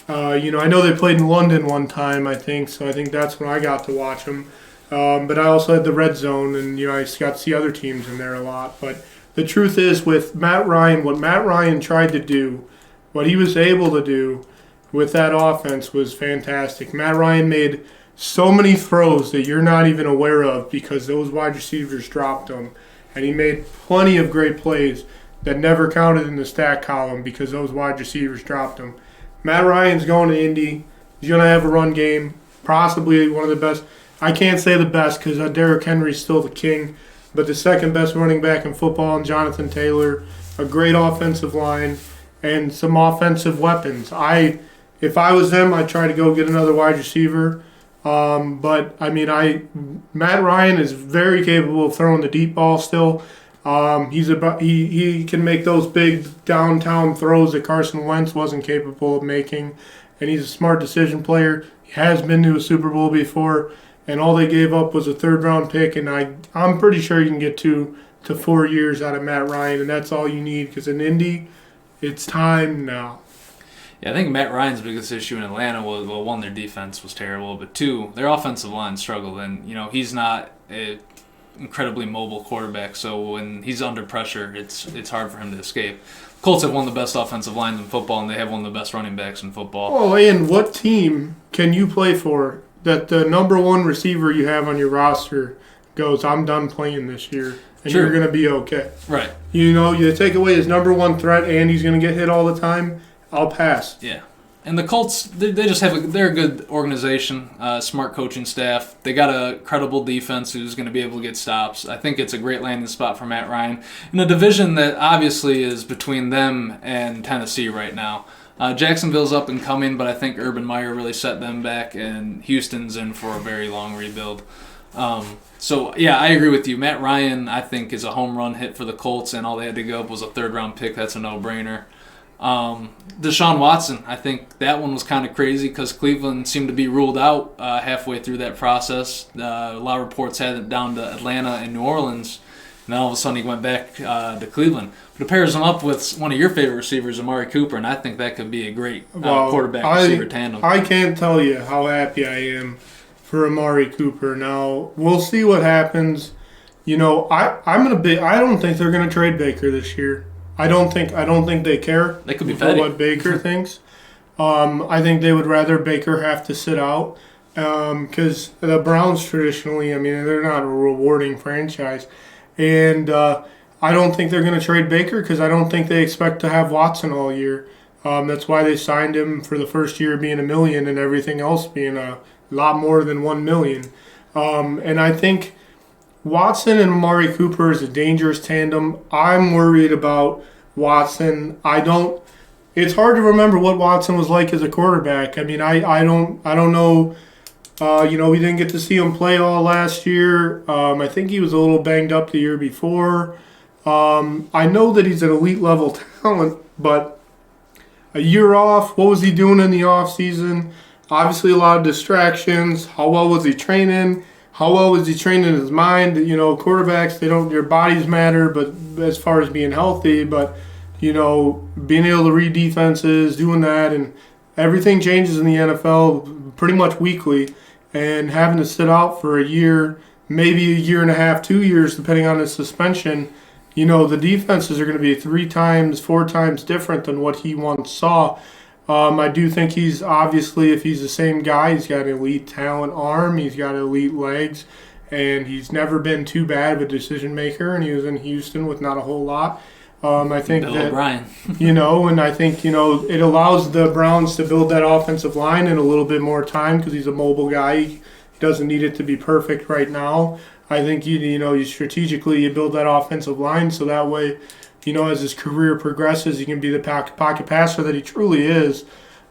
I know they played in London one time, I think, so I think that's when I got to watch them. But I also had the red zone, and I got to see other teams in there a lot. But the truth is, with Matt Ryan, what Matt Ryan tried to do, what he was able to do with that offense was fantastic. Matt Ryan made so many throws that you're not even aware of because those wide receivers dropped them. And he made plenty of great plays that never counted in the stat column because those wide receivers dropped them. Matt Ryan's going to Indy. He's going to have a run game, possibly one of the best. I can't say the best because Derrick Henry's still the king, but the second best running back in football, and Jonathan Taylor, a great offensive line, and some offensive weapons. If I was them, I'd try to go get another wide receiver. Matt Ryan is very capable of throwing the deep ball still. He can make those big downtown throws that Carson Wentz wasn't capable of making, and he's a smart decision player. He has been to a Super Bowl before, and all they gave up was a third-round pick, and I'm pretty sure you can get 2 to 4 years out of Matt Ryan, and that's all you need because in Indy, it's time now. Yeah, I think Matt Ryan's biggest issue in Atlanta was, well, one, their defense was terrible, but two, their offensive line struggled, and he's not a incredibly mobile quarterback, so when he's under pressure, it's hard for him to escape. Colts have one of the best offensive lines in football, and they have one of the best running backs in football. Oh, and what team can you play for that the number one receiver you have on your roster goes, I'm done playing this year, and True. you're going to be okay? Right. You take away his number one threat, and he's going to get hit all the time, I'll pass. Yeah. And the Colts, they just they're a good organization, smart coaching staff. They got a credible defense who's going to be able to get stops. I think it's a great landing spot for Matt Ryan in a division that obviously is between them and Tennessee right now. Jacksonville's up and coming, but I think Urban Meyer really set them back, and Houston's in for a very long rebuild. So, yeah, I agree with you. Matt Ryan, I think, is a home run hit for the Colts, and all they had to go up was a third-round pick. That's a no-brainer. Deshaun Watson, I think that one was kind of crazy because Cleveland seemed to be ruled out halfway through that process. A lot of reports had it down to Atlanta and New Orleans, and then all of a sudden he went back to Cleveland. But it pairs him up with one of your favorite receivers, Amari Cooper, and I think that could be a great quarterback-receiver tandem. I can't tell you how happy I am for Amari Cooper. Now, we'll see what happens. I don't think they're going to trade Baker this year. I don't think they care They could be for what Baker thinks. I think they would rather Baker have to sit out because the Browns traditionally, they're not a rewarding franchise. And I don't think they're going to trade Baker because I don't think they expect to have Watson all year. That's why they signed him for the first year being $1 million and everything else being a lot more than $1 million. And I think Watson and Amari Cooper is a dangerous tandem. I'm worried about Watson. It's hard to remember what Watson was like as a quarterback. I don't know. We didn't get to see him play all last year. I think he was a little banged up the year before. I know that he's an elite level talent, but a year off, what was he doing in the offseason? Obviously a lot of distractions. How well was he training? How well was he training his mind? Quarterbacks, their bodies matter, but as far as being healthy, but, being able to read defenses, doing that, and everything changes in the NFL pretty much weekly, and having to sit out for a year, maybe a year and a half, 2 years, depending on his suspension, the defenses are going to be 3 times, 4 times different than what he once saw. I do think he's obviously, if he's the same guy, he's got an elite talent arm, he's got elite legs, and he's never been too bad of a decision maker, and he was in Houston with not a whole lot. I think Bill that, O'Brien. and I think, it allows the Browns to build that offensive line in a little bit more time because he's a mobile guy. He doesn't need it to be perfect right now. I think, you strategically you build that offensive line so that way, as his career progresses, he can be the pocket passer that he truly is.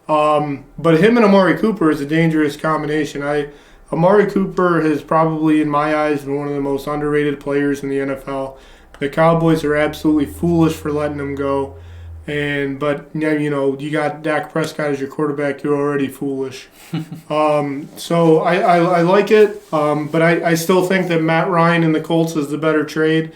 But him and Amari Cooper is a dangerous combination. Amari Cooper has probably, in my eyes, been one of the most underrated players in the NFL. The Cowboys are absolutely foolish for letting him go. But you got Dak Prescott as your quarterback, you're already foolish. So I like it, but I still think that Matt Ryan and the Colts is the better trade.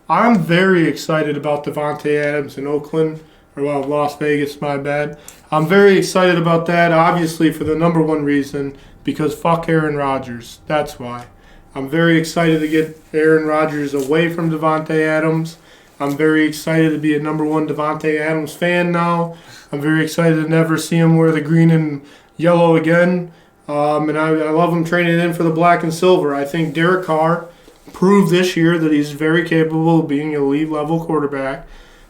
I'm very excited about Davante Adams in Oakland, Las Vegas, my bad. I'm very excited about that, obviously, for the number one reason, because fuck Aaron Rodgers. That's why. I'm very excited to get Aaron Rodgers away from Davante Adams. I'm very excited to be a number one Davante Adams fan now. I'm very excited to never see him wear the green and yellow again. And I love him training in for the black and silver. I think Derek Carr proved this year that he's very capable of being an elite level quarterback.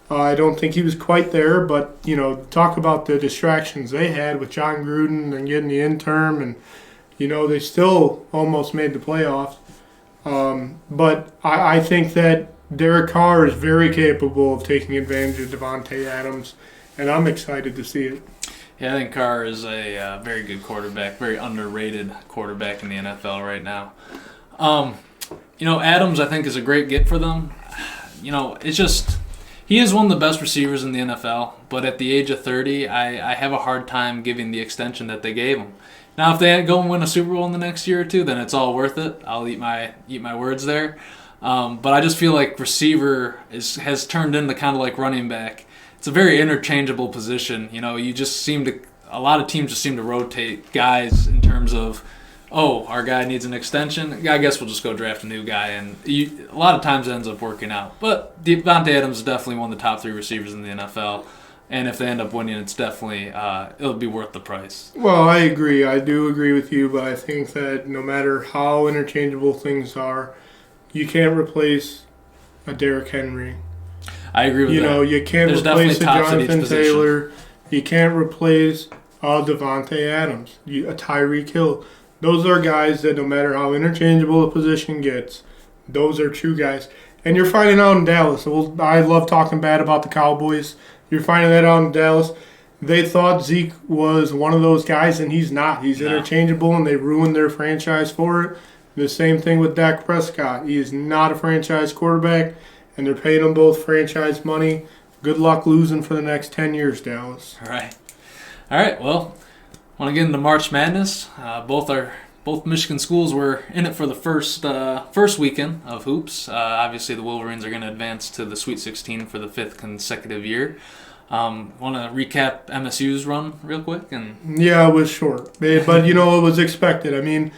I don't think he was quite there, but talk about the distractions they had with John Gruden and getting the interim, and they still almost made the playoffs. But I think that Derek Carr is very capable of taking advantage of Davante Adams, and I'm excited to see it. Yeah, I think Carr is a very good quarterback, very underrated quarterback in the NFL right now. Adams, I think, is a great get for them. It's just he is one of the best receivers in the NFL, but at the age of 30, I have a hard time giving the extension that they gave him. Now, if they go and win a Super Bowl in the next year or two, then it's all worth it. I'll eat my words there. But I just feel like receiver has turned into kind of like running back. it's a very interchangeable position. You know, a lot of teams just seem to rotate guys in terms of, oh, our guy needs an extension. I guess we'll just go draft a new guy, and a lot of times it ends up working out. But Devontae Adams is definitely one of the top 3 receivers in the NFL, and if they end up winning, it's definitely it'll be worth the price. Well, I agree. I do agree with you, but I think that no matter how interchangeable things are, you can't replace a Derrick Henry. I agree with that. You know, you can't replace a Jonathan Taylor. You can't replace Devontae Adams, a Tyreek Hill. Those are guys that no matter how interchangeable a position gets, those are true guys. And you're finding out in Dallas. I love talking bad about the Cowboys. You're finding that out in Dallas. They thought Zeke was one of those guys, and he's not. He's interchangeable, and they ruined their franchise for it. The same thing with Dak Prescott. He is not a franchise quarterback, and they're paying him both franchise money. Good luck losing for the next 10 years, Dallas. All right. Well, want to get into March Madness. Both Michigan schools were in it for the first weekend of hoops. Obviously, the Wolverines are going to advance to the Sweet 16 for the 5th consecutive year. Want to recap MSU's run real quick? Yeah, it was short, but it was expected. I mean,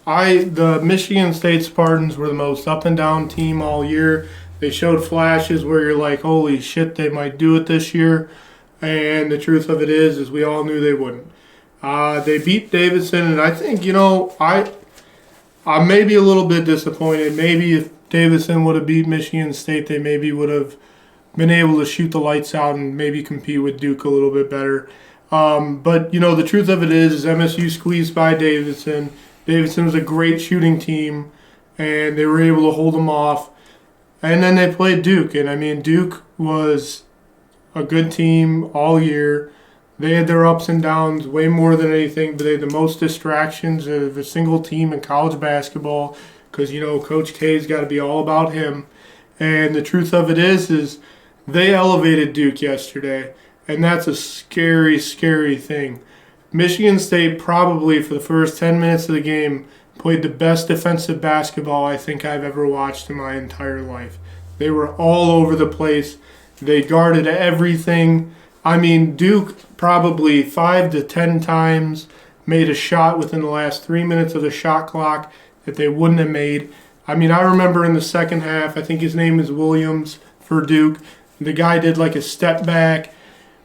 the Michigan State Spartans were the most up and down team all year. They showed flashes where you're like, holy shit, they might do it this year. And the truth of it is we all knew they wouldn't. They beat Davidson, and I think, I may be a little bit disappointed. Maybe if Davidson would have beat Michigan State, they maybe would have been able to shoot the lights out and maybe compete with Duke a little bit better. But the truth of it is MSU squeezed by Davidson. Davidson was a great shooting team, and they were able to hold them off. And then they played Duke, and I mean, Duke was a good team all year. They had their ups and downs way more than anything, but they had the most distractions of a single team in college basketball because, Coach K's got to be all about him. And the truth of it is they elevated Duke yesterday, and that's a scary, scary thing. Michigan State probably for the first 10 minutes of the game played the best defensive basketball I think I've ever watched in my entire life. They were all over the place. They guarded everything. I mean, Duke probably 5 to 10 times made a shot within the last 3 minutes of the shot clock that they wouldn't have made. I mean, I remember in the second half, I think his name is Williams for Duke. The guy did like a step back,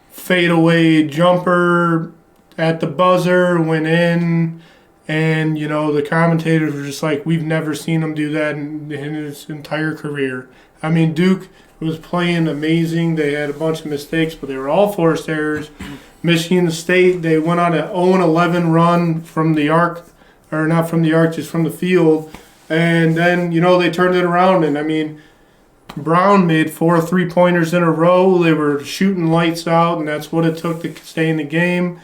fadeaway jumper at the buzzer, went in, and, the commentators were just like, we've never seen him do that in his entire career. I mean, Duke was playing amazing. They had a bunch of mistakes, but they were all forced errors. Michigan State, they went on an 0-11 run from the arc, or not from the arc, just from the field. And then, they turned it around. And, I mean, Brown made 4 3-pointers in a row. They were shooting lights out, and that's what it took to stay in the game.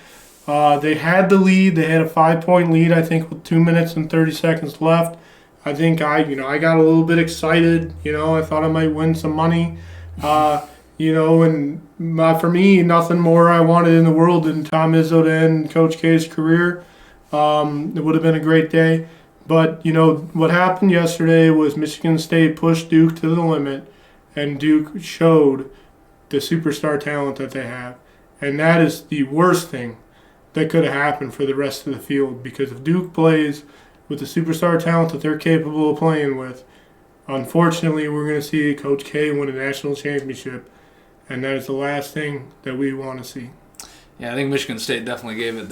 They had the lead. They had a 5-point lead, I think, with 2 minutes and 30 seconds left. I think I got a little bit excited. I thought I might win some money. And for me, nothing more I wanted in the world than Tom Izzo to end Coach K's career. It would have been a great day. But, what happened yesterday was Michigan State pushed Duke to the limit, and Duke showed the superstar talent that they have. And that is the worst thing that could have happened for the rest of the field, because if Duke plays with the superstar talent that they're capable of playing with, unfortunately, we're going to see Coach K win a national championship, and that is the last thing that we want to see. Yeah, I think Michigan State definitely gave it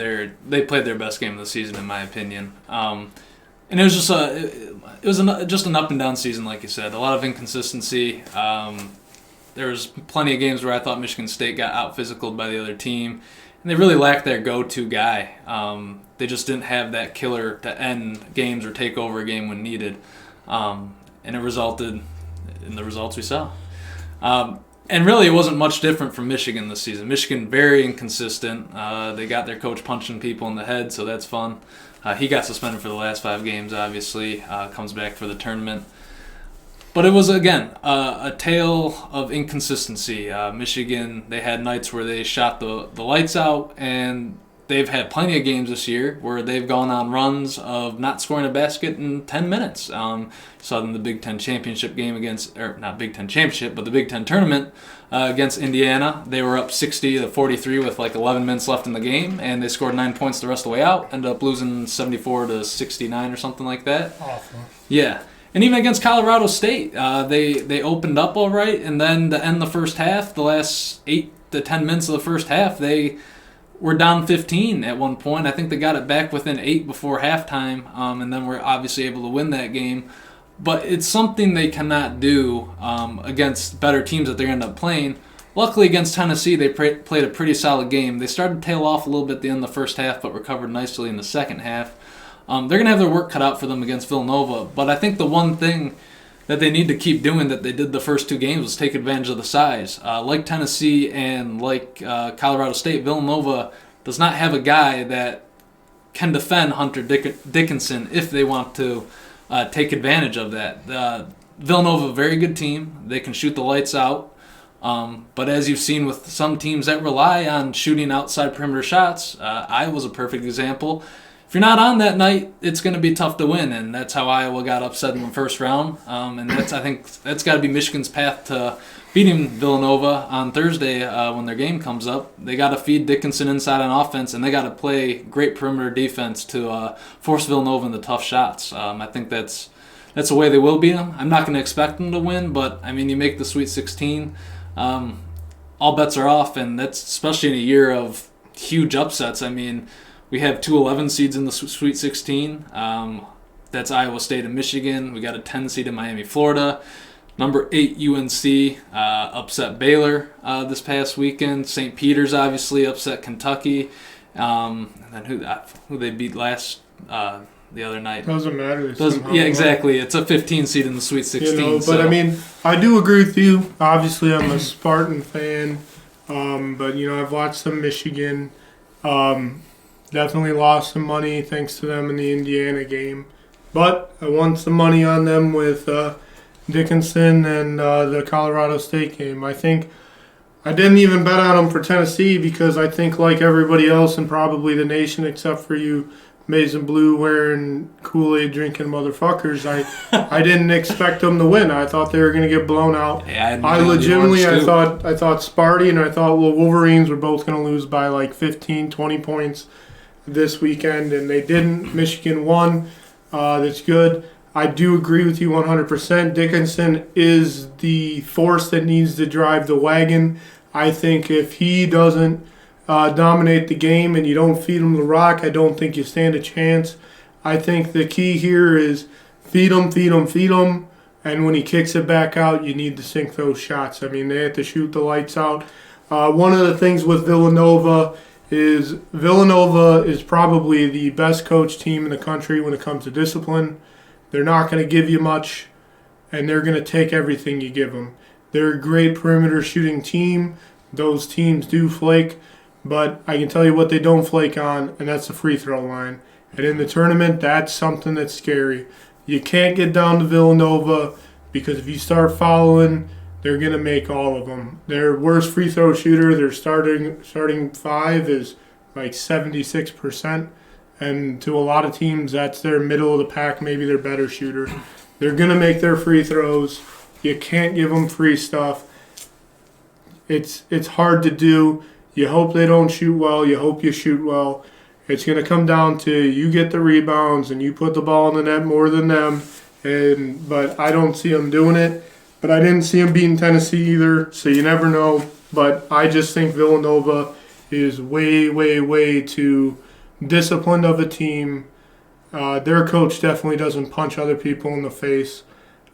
they played their best game of the season, in my opinion. And it was just an up and down season, like you said. A lot of inconsistency. There was plenty of games where I thought Michigan State got out physicaled by the other team, and they really lacked their go-to guy. They just didn't have that killer to end games or take over a game when needed. And it resulted in the results we saw. And really, it wasn't much different from Michigan this season. Michigan, very inconsistent. They got their coach punching people in the head, so that's fun. He got suspended for the last 5 games, obviously. Comes back for the tournament. But it was, again, a tale of inconsistency. Michigan, they had nights where they shot the lights out, and they've had plenty of games this year where they've gone on runs of not scoring a basket in 10 minutes. Saw them in the Big Ten championship game against, or not Big Ten championship, but the Big Ten tournament against Indiana. They were up 60-43 with like 11 minutes left in the game, and they scored 9 points the rest of the way out. Ended up losing 74-69 or something like that. Awful. Yeah. And even against Colorado State, they opened up all right, and then to end the first half, the last 8 to 10 minutes of the first half, they were down 15 at one point. I think they got it back within 8 before halftime, and then were obviously able to win that game. But it's something they cannot do against better teams that they're going to end up playing. Luckily, against Tennessee, they played a pretty solid game. They started to tail off a little bit at the end of the first half, but recovered nicely in the second half. They're going to have their work cut out for them against Villanova. But I think the one thing that they need to keep doing that they did the first 2 games was take advantage of the size. Like Tennessee and like Colorado State, Villanova does not have a guy that can defend Hunter Dickinson if they want to take advantage of that. Villanova, a very good team. They can shoot the lights out. But as you've seen with some teams that rely on shooting outside perimeter shots, Iowa's a perfect example. If you're not on that night, it's going to be tough to win, and that's how Iowa got upset in the first round. And I think that's got to be Michigan's path to beating Villanova on Thursday when their game comes up. They got to feed Dickinson inside on offense, and they got to play great perimeter defense to force Villanova into tough shots. I think that's the way they will beat them. I'm not going to expect them to win, but I mean, you make the Sweet 16, all bets are off, and that's especially in a year of huge upsets. I mean, we have 2 11 seeds in the Sweet 16. That's Iowa State and Michigan. We got a 10 seed in Miami, Florida. Number 8 UNC upset Baylor this past weekend. St. Peter's obviously upset Kentucky. And then who they beat last the other night? Doesn't matter. Yeah, exactly. It's a 15 seed in the Sweet 16. But I mean, I do agree with you. Obviously, I'm a Spartan fan. But I've watched some Michigan. Definitely lost some money thanks to them in the Indiana game. But I won some money on them with Dickinson and the Colorado State game. I think I didn't even bet on them for Tennessee because I think like everybody else and probably the nation except for you maize and blue wearing Kool-Aid drinking motherfuckers, I didn't expect them to win. I thought they were going to get blown out. Yeah, I legitimately I thought Sparty and I thought Wolverines were both going to lose by like 15, 20 points this weekend, and they didn't. Michigan won. That's good. I do agree with you 100%. Dickinson is the force that needs to drive the wagon. I think if he doesn't dominate the game and you don't feed him the rock, I don't think you stand a chance. I think the key here is feed him, and when he kicks it back out, you need to sink those shots. I mean, they have to shoot the lights out. One of the things with Villanova is probably the best coached team in the country when it comes to discipline. They're not going to give you much, and they're going to take everything you give them. They're a great perimeter shooting team. Those teams do flake, but I can tell you what they don't flake on, and that's the free throw line. And in the tournament, that's something that's scary. You can't get down to Villanova because if you start fouling, they're going to make all of them. Their worst free throw shooter, their starting 5 is like 76%. And to a lot of teams, that's their middle of the pack, maybe their better shooter. They're going to make their free throws. You can't give them free stuff. It's hard to do. You hope they don't shoot well. You hope you shoot well. It's going to come down to you get the rebounds and you put the ball in the net more than them. But I don't see them doing it. But I didn't see them beating Tennessee either, so you never know. But I just think Villanova is way, way, way too disciplined of a team. Their coach definitely doesn't punch other people in the face.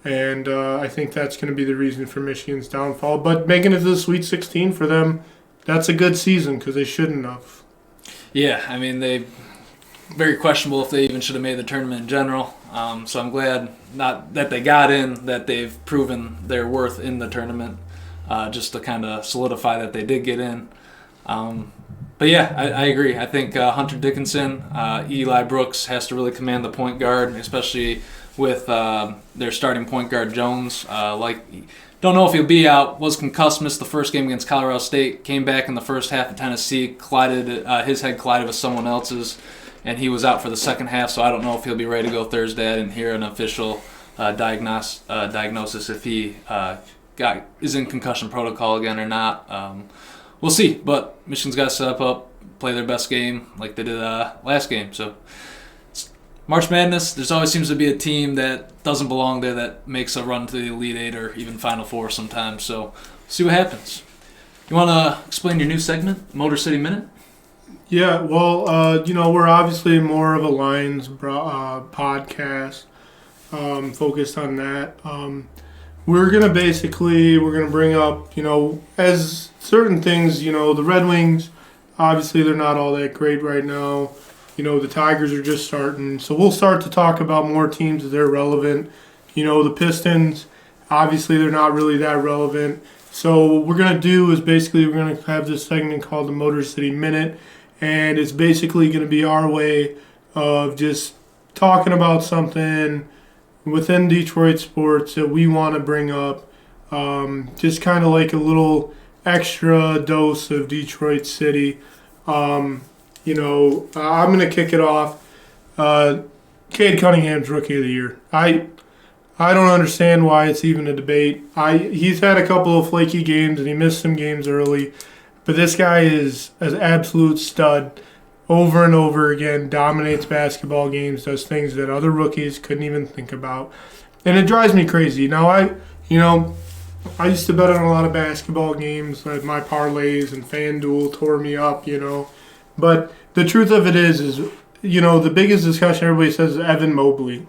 And I think that's going to be the reason for Michigan's downfall. But making it to the Sweet 16 for them, that's a good season because they shouldn't have. Yeah, I mean, very questionable if they even should have made the tournament in general. So I'm glad not that they got in, that they've proven their worth in the tournament, just to kind of solidify that they did get in. But yeah, I agree. I think Hunter Dickinson, Eli Brooks has to really command the point guard, especially with their starting point guard Jones. Don't know if he'll be out. Was concussed, missed the first game against Colorado State. Came back in the first half of Tennessee. His head collided with someone else's, and he was out for the second half. So I don't know if he'll be ready to go Thursday. I didn't hear an official diagnosis if he is in concussion protocol again or not. We'll see. But Michigan's got to set up, play their best game like they did last game. So March Madness, there's always seems to be a team that doesn't belong there that makes a run to the Elite Eight or even Final Four sometimes. So see what happens. You want to explain your new segment, Motor City Minute? Yeah, well, we're obviously more of a Lions podcast, focused on that. We're going to bring up, as certain things, the Red Wings, obviously they're not all that great right now. The Tigers are just starting. So we'll start to talk about more teams as they're relevant. The Pistons, obviously they're not really that relevant. So what we're going to do is we're going to have this segment called the Motor City Minute. And it's basically going to be our way of just talking about something within Detroit sports that we want to bring up. Just kind of like a little extra dose of Detroit City. I'm going to kick it off. Cade Cunningham's Rookie of the Year. I don't understand why it's even a debate. He's had a couple of flaky games and he missed some games early, but this guy is an absolute stud. Over and over again, dominates basketball games, does things that other rookies couldn't even think about, and it drives me crazy. Now I used to bet on a lot of basketball games. My parlays and FanDuel tore me up, But the truth of it is the biggest discussion everybody says is Evan Mobley.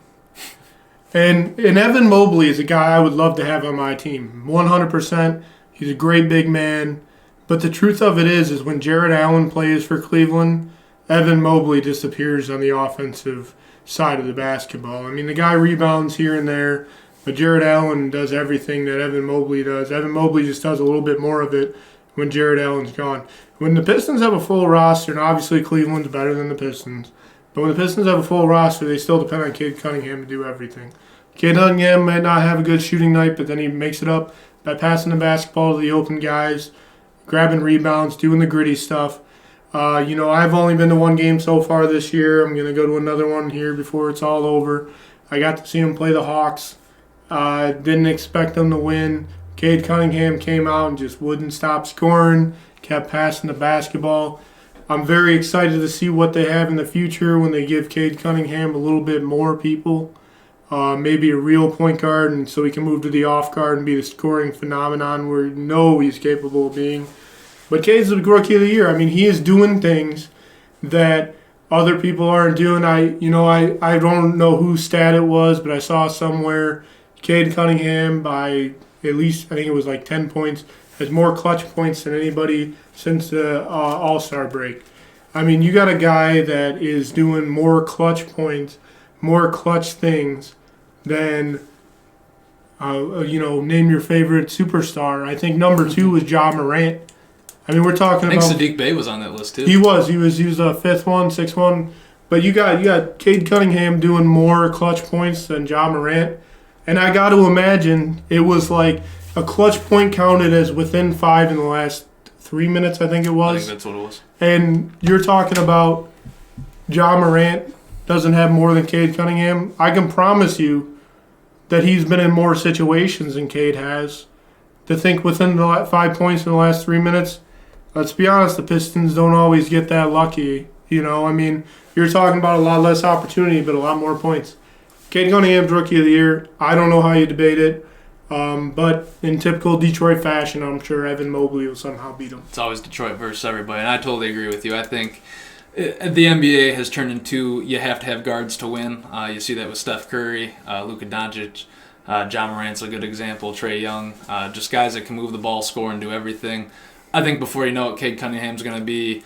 And Evan Mobley is a guy I would love to have on my team. 100%. He's a great big man. But the truth of it is when Jared Allen plays for Cleveland, Evan Mobley disappears on the offensive side of the basketball. I mean, the guy rebounds here and there, but Jared Allen does everything that Evan Mobley does. Evan Mobley just does a little bit more of it when Jared Allen's gone. When the Pistons have a full roster, and obviously Cleveland's better than the Pistons, but when the Pistons have a full roster, they still depend on Cade Cunningham to do everything. Cade Cunningham might not have a good shooting night, but then he makes it up by passing the basketball to the open guys, grabbing rebounds, doing the gritty stuff. I've only been to one game so far this year. I'm going to go to another one here before it's all over. I got to see him play the Hawks. Didn't expect them to win. Cade Cunningham came out and just wouldn't stop scoring, kept passing the basketball. I'm very excited to see what they have in the future when they give Cade Cunningham a little bit more people. Maybe a real point guard, and so he can move to the off guard and be the scoring phenomenon we know he's capable of being. But Cade's the Rookie of the Year. I mean, he is doing things that other people aren't doing. I don't know whose stat it was, but I saw somewhere Cade Cunningham by at least, I think it was like 10 points, has more clutch points than anybody since the All-Star break. I mean, you got a guy that is doing more clutch points, more clutch things than, name your favorite superstar. I think number 2 was Ja Morant. I mean, we're talking about. I think Sadiq Bey was on that list too. He was a 5th one, 6th one. But you got Cade Cunningham doing more clutch points than Ja Morant. And I got to imagine it was like a clutch point counted as within 5 in the last 3 minutes, I think it was. I think that's what it was. And you're talking about Ja Morant doesn't have more than Cade Cunningham. I can promise you that he's been in more situations than Cade has. To think within the 5 points in the last 3 minutes, let's be honest, the Pistons don't always get that lucky. I mean, you're talking about a lot less opportunity, but a lot more points. Cade Cunningham's Rookie of the Year. I don't know how you debate it, but in typical Detroit fashion, I'm sure Evan Mobley will somehow beat him. It's always Detroit versus everybody, and I totally agree with you. I think the NBA has turned into you have to have guards to win. You see that with Steph Curry, Luka Doncic, Ja Morant's a good example, Trae Young, just guys that can move the ball, score, and do everything. I think before you know it, Cade Cunningham's going to be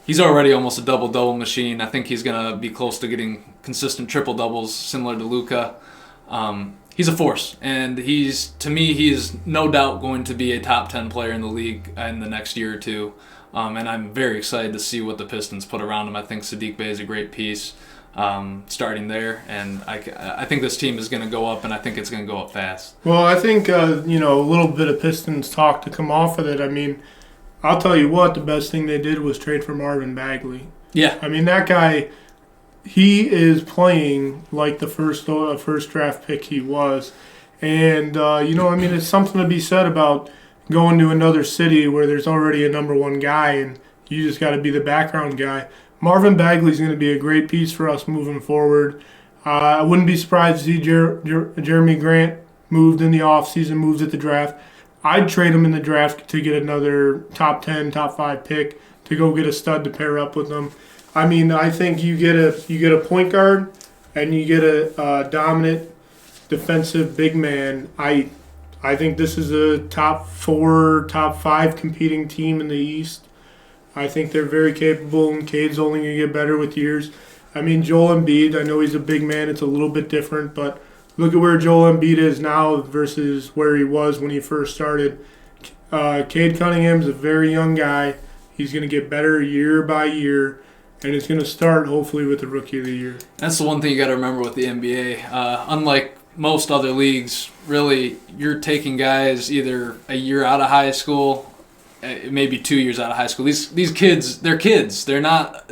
he's already almost a double-double machine. I think he's going to be close to getting consistent triple-doubles similar to Luka. He's a force, and he is no doubt going to be a top 10 player in the league in the next year or two. And I'm very excited to see what the Pistons put around him. I think Sadiq Bey is a great piece. starting there. And I think this team is going to go up, and I think it's going to go up fast. Well, I think, a little bit of Pistons talk to come off of it. I mean, I'll tell you what, the best thing they did was trade for Marvin Bagley. Yeah. I mean, that guy, he is playing like the first draft pick he was. And, it's something to be said about going to another city where there's already a number one guy and you just got to be the background guy. Marvin Bagley's going to be a great piece for us moving forward. I wouldn't be surprised to see Jeremy Grant moved in the offseason, moves at the draft. I'd trade him in the draft to get another top 10, top 5 pick to go get a stud to pair up with him. I mean, I think you get a point guard and you get a dominant defensive big man. I think this is a top 4, top 5 competing team in the East. I think they're very capable, and Cade's only going to get better with years. I mean, Joel Embiid, I know he's a big man. It's a little bit different, but look at where Joel Embiid is now versus where he was when he first started. Cade Cunningham's a very young guy. He's going to get better year by year, and it's going to start hopefully with the Rookie of the Year. That's the one thing you got to remember with the NBA. Unlike most other leagues, really, you're taking guys either a year out of high school, maybe 2 years out of high school. These kids, they're kids. They're not.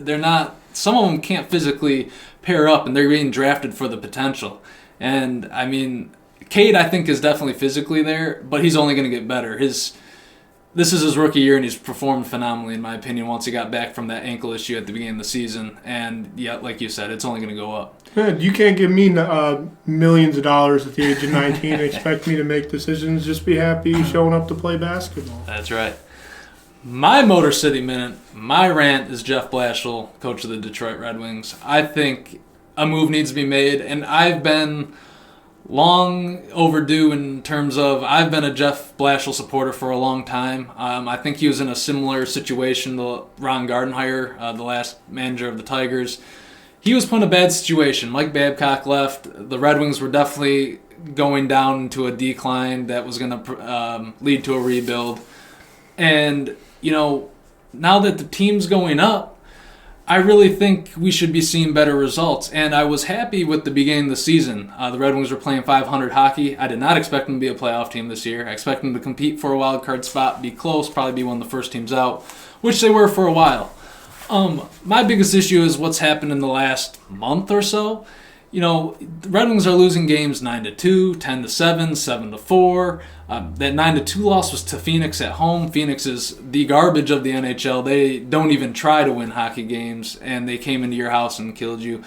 Some of them can't physically pair up, and they're being drafted for the potential. And I mean, Cade, I think, is definitely physically there, but he's only going to get better. This is his rookie year, and he's performed phenomenally, in my opinion, once he got back from that ankle issue at the beginning of the season. And, yeah, like you said, it's only going to go up. You can't give me millions of dollars at the age of 19 and expect me to make decisions. Just be happy showing up to play basketball. That's right. My Motor City Minute, my rant is Jeff Blashill, coach of the Detroit Red Wings. I think a move needs to be made, and I've been long overdue in terms of I've been a Jeff Blashill supporter for a long time. I think he was in a similar situation to Ron Gardenhire, the last manager of the Tigers. He was put in a bad situation. Mike Babcock left. The Red Wings were definitely going down into a decline that was going to lead to a rebuild. And, now that the team's going up, I really think we should be seeing better results. And I was happy with the beginning of the season. The Red Wings were playing .500 hockey. I did not expect them to be a playoff team this year. I expect them to compete for a wild card spot, be close, probably be one of the first teams out, which they were for a while. My biggest issue is what's happened in the last month or so. The Red Wings are losing games 9-2, 10-7, 7-4. That 9-2 loss was to Phoenix at home. Phoenix is the garbage of the NHL. They don't even try to win hockey games, and they came into your house and killed you.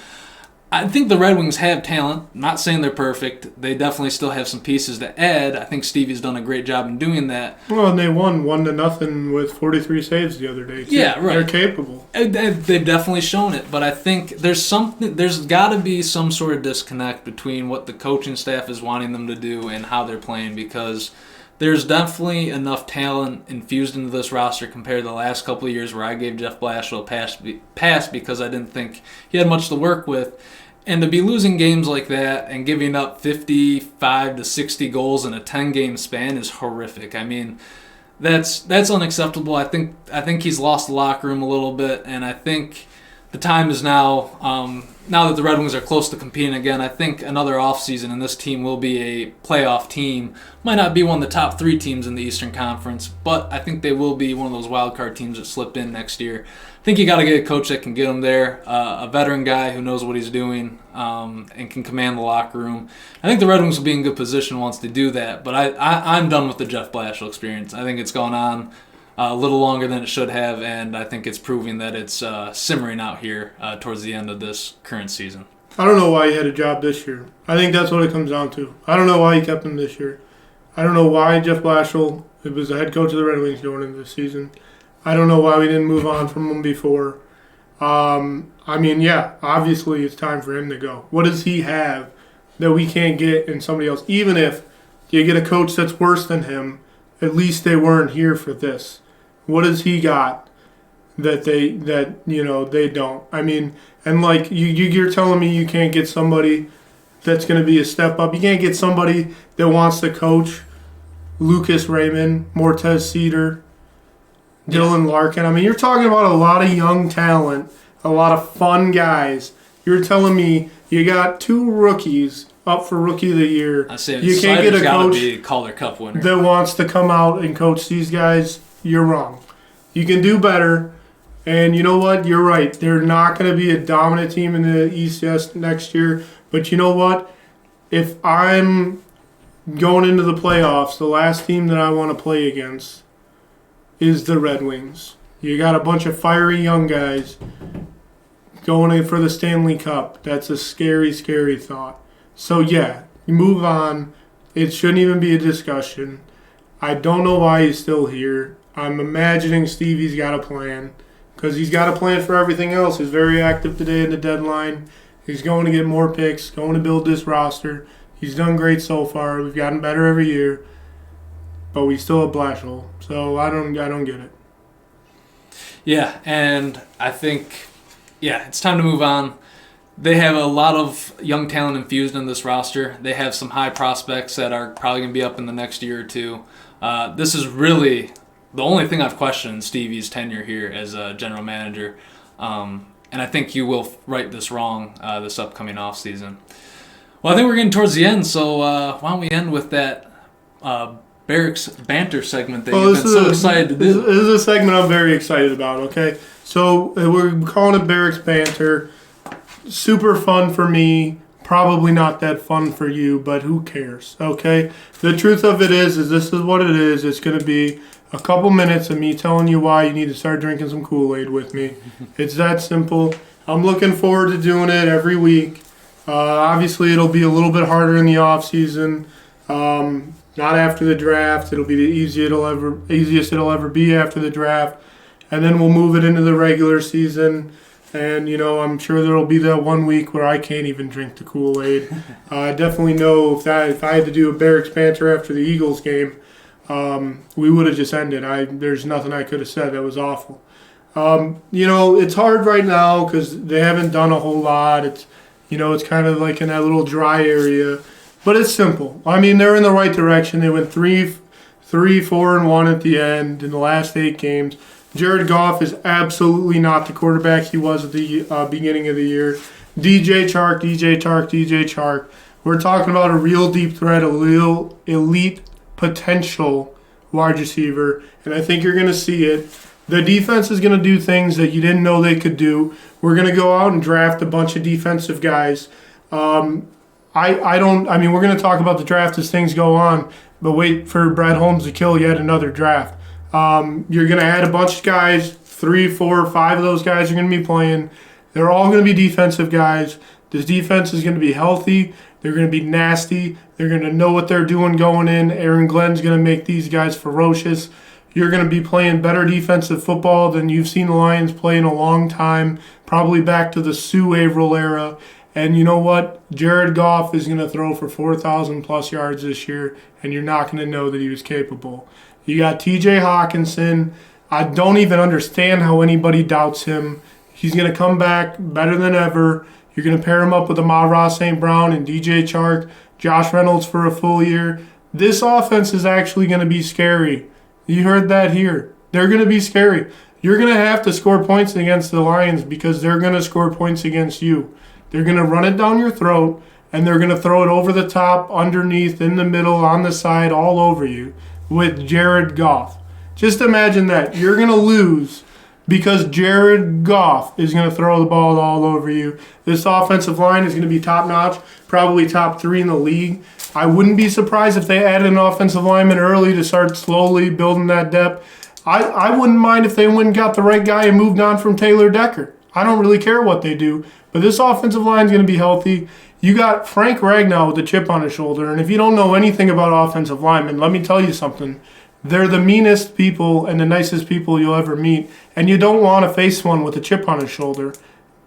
I think the Red Wings have talent. I'm not saying they're perfect. They definitely still have some pieces to add. I think Stevie's done a great job in doing that. Well, and they won 1-0 with 43 saves the other day, too. Yeah, right. They're capable. They've definitely shown it, but I think there's got to be some sort of disconnect between what the coaching staff is wanting them to do and how they're playing, because there's definitely enough talent infused into this roster compared to the last couple of years where I gave Jeff Blashill a pass because I didn't think he had much to work with. And to be losing games like that and giving up 55 to 60 goals in a 10-game span is horrific. I mean, that's unacceptable. I think he's lost the locker room a little bit, and I think the time is now. Now that the Red Wings are close to competing again, I think another offseason and this team will be a playoff team. Might not be one of the top 3 teams in the Eastern Conference, but I think they will be one of those wild card teams that slip in next year. I think you got to get a coach that can get them there, a veteran guy who knows what he's doing and can command the locker room. I think the Red Wings will be in good position once they do that, but I'm done with the Jeff Blashill experience. I think it's gone on a little longer than it should have, and I think it's proving that it's simmering out here towards the end of this current season. I don't know why he had a job this year. I think that's what it comes down to. I don't know why he kept him this year. I don't know why Jeff Blashill was the head coach of the Red Wings going into the season. I don't know why we didn't move on from him before. Obviously it's time for him to go. What does he have that we can't get in somebody else? Even if you get a coach that's worse than him, at least they weren't here for this. What has he got that they don't? I mean, and like you're telling me you can't get somebody that's going to be a step up. You can't get somebody that wants to coach Lucas Raymond, Mortez Cedar, Dylan Larkin. I mean, you're talking about a lot of young talent, a lot of fun guys You're telling me you got 2 rookies up for Rookie of the Year. I say you can't get a coach be Calder Cup winner that wants to come out and coach these guys. You're wrong. You can do better. And you know what? You're right. They're not going to be a dominant team in the ECS next year. But you know what? If I'm going into the playoffs, the last team that I want to play against is the Red Wings. You got a bunch of fiery young guys going in for the Stanley Cup. That's a scary, scary thought. So, yeah, you move on. It shouldn't even be a discussion. I don't know why he's still here. I'm imagining Stevie's got a plan because he's got a plan for everything else. He's very active today in the deadline. He's going to get more picks, going to build this roster. He's done great so far. We've gotten better every year. But we still have Blashill. So, I don't get it. Yeah, and I think, it's time to move on. They have a lot of young talent infused in this roster. They have some high prospects that are probably going to be up in the next year or two. This is really the only thing I've questioned in Stevie's tenure here as a general manager. And I think you will right this wrong this upcoming offseason. Well, I think we're getting towards the end, so why don't we end with that Barrick's Banter segment that you've been so excited to do. This is a segment I'm very excited about, okay? So we're calling it Barrick's Banter. Super fun for me. Probably not that fun for you, but who cares, okay? The truth of it is this is what it is. It's going to be a couple minutes of me telling you why you need to start drinking some Kool-Aid with me. It's that simple. I'm looking forward to doing it every week. Obviously, it'll be a little bit harder in the offseason. Not after the draft. It'll be the easiest it'll ever be after the draft. And then we'll move it into the regular season. And, I'm sure there'll be that 1 week where I can't even drink the Kool-Aid. I definitely know if I had to do a Barrick's Banter after the Eagles game, we would have just ended. There's nothing I could have said. That was awful. It's hard right now because they haven't done a whole lot. It's kind of like in that little dry area. But it's simple. I mean, they're in the right direction. They went 3-4-1 at the end in the last 8 games. Jared Goff is absolutely not the quarterback he was at the beginning of the year. DJ Chark. We're talking about a real deep threat, a real elite potential wide receiver, and I think you're going to see it. The defense is going to do things that you didn't know they could do. We're going to go out and draft a bunch of defensive guys. We're going to talk about the draft as things go on, but wait for Brad Holmes to kill yet another draft. You're going to add a bunch of guys, 3, 4, 5 of those guys are going to be playing. They're all going to be defensive guys. This defense is going to be healthy. They're going to be nasty. They're going to know what they're doing going in. Aaron Glenn's going to make these guys ferocious. You're going to be playing better defensive football than you've seen the Lions play in a long time, probably back to the Sue Averill era. And you know what? Jared Goff is going to throw for 4,000-plus yards this year, and you're not going to know that he was capable. You got T.J. Hawkinson. I don't even understand how anybody doubts him. He's going to come back better than ever. You're going to pair him up with Amon-Ra St. Brown and DJ Chark, Josh Reynolds for a full year. This offense is actually going to be scary. You heard that here. They're going to be scary. You're going to have to score points against the Lions because they're going to score points against you. They're going to run it down your throat, and they're going to throw it over the top, underneath, in the middle, on the side, all over you with Jared Goff. Just imagine that. You're going to lose because Jared Goff is going to throw the ball all over you. This offensive line is going to be top-notch, probably top 3 in the league. I wouldn't be surprised if they added an offensive lineman early to start slowly building that depth. I wouldn't mind if they went and got the right guy and moved on from Taylor Decker. I don't really care what they do, but this offensive line is going to be healthy. You got Frank Ragnow with a chip on his shoulder, and if you don't know anything about offensive linemen, let me tell you something. They're the meanest people and the nicest people you'll ever meet, and you don't want to face one with a chip on his shoulder.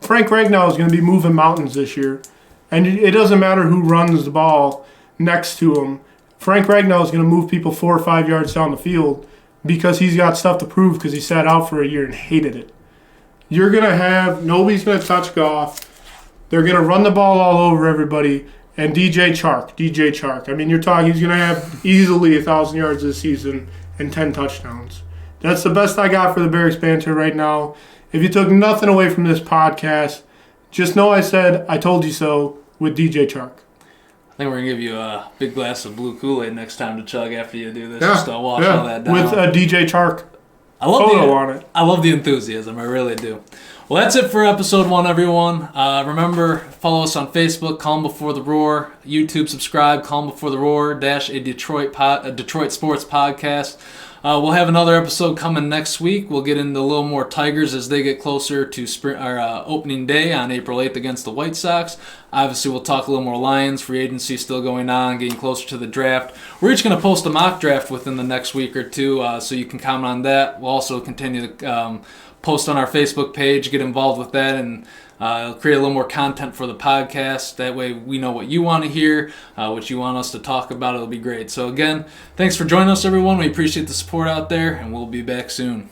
Frank Ragnow is going to be moving mountains this year, and it doesn't matter who runs the ball next to him. Frank Ragnow is going to move people 4 or 5 yards down the field because he's got stuff to prove because he sat out for a year and hated it. You're going to have, nobody's going to touch Goff. They're going to run the ball all over everybody. And DJ Chark. I mean, you're talking, he's going to have easily 1,000 yards this season and 10 touchdowns. That's the best I got for the Barrick's Banter right now. If you took nothing away from this podcast, just know I said I told you so with DJ Chark. I think we're going to give you a big glass of blue Kool-Aid next time to chug after you do this. Just to wash all that down. With a DJ Chark photo on it. I love the enthusiasm. I really do. Well, that's it for episode 1, everyone. Remember, follow us on Facebook, Calm Before the Roar. YouTube, subscribe, Calm Before the Roar, a Detroit sports podcast. We'll have another episode coming next week. We'll get into a little more Tigers as they get closer to opening day on April 8th against the White Sox. Obviously, we'll talk a little more Lions. Free agency still going on, getting closer to the draft. We're each going to post a mock draft within the next week or two, so you can comment on that. We'll also continue to post on our Facebook page, get involved with that, and create a little more content for the podcast. That way we know what you want to hear, what you want us to talk about. It'll be great. So again, thanks for joining us, everyone. We appreciate the support out there, and we'll be back soon.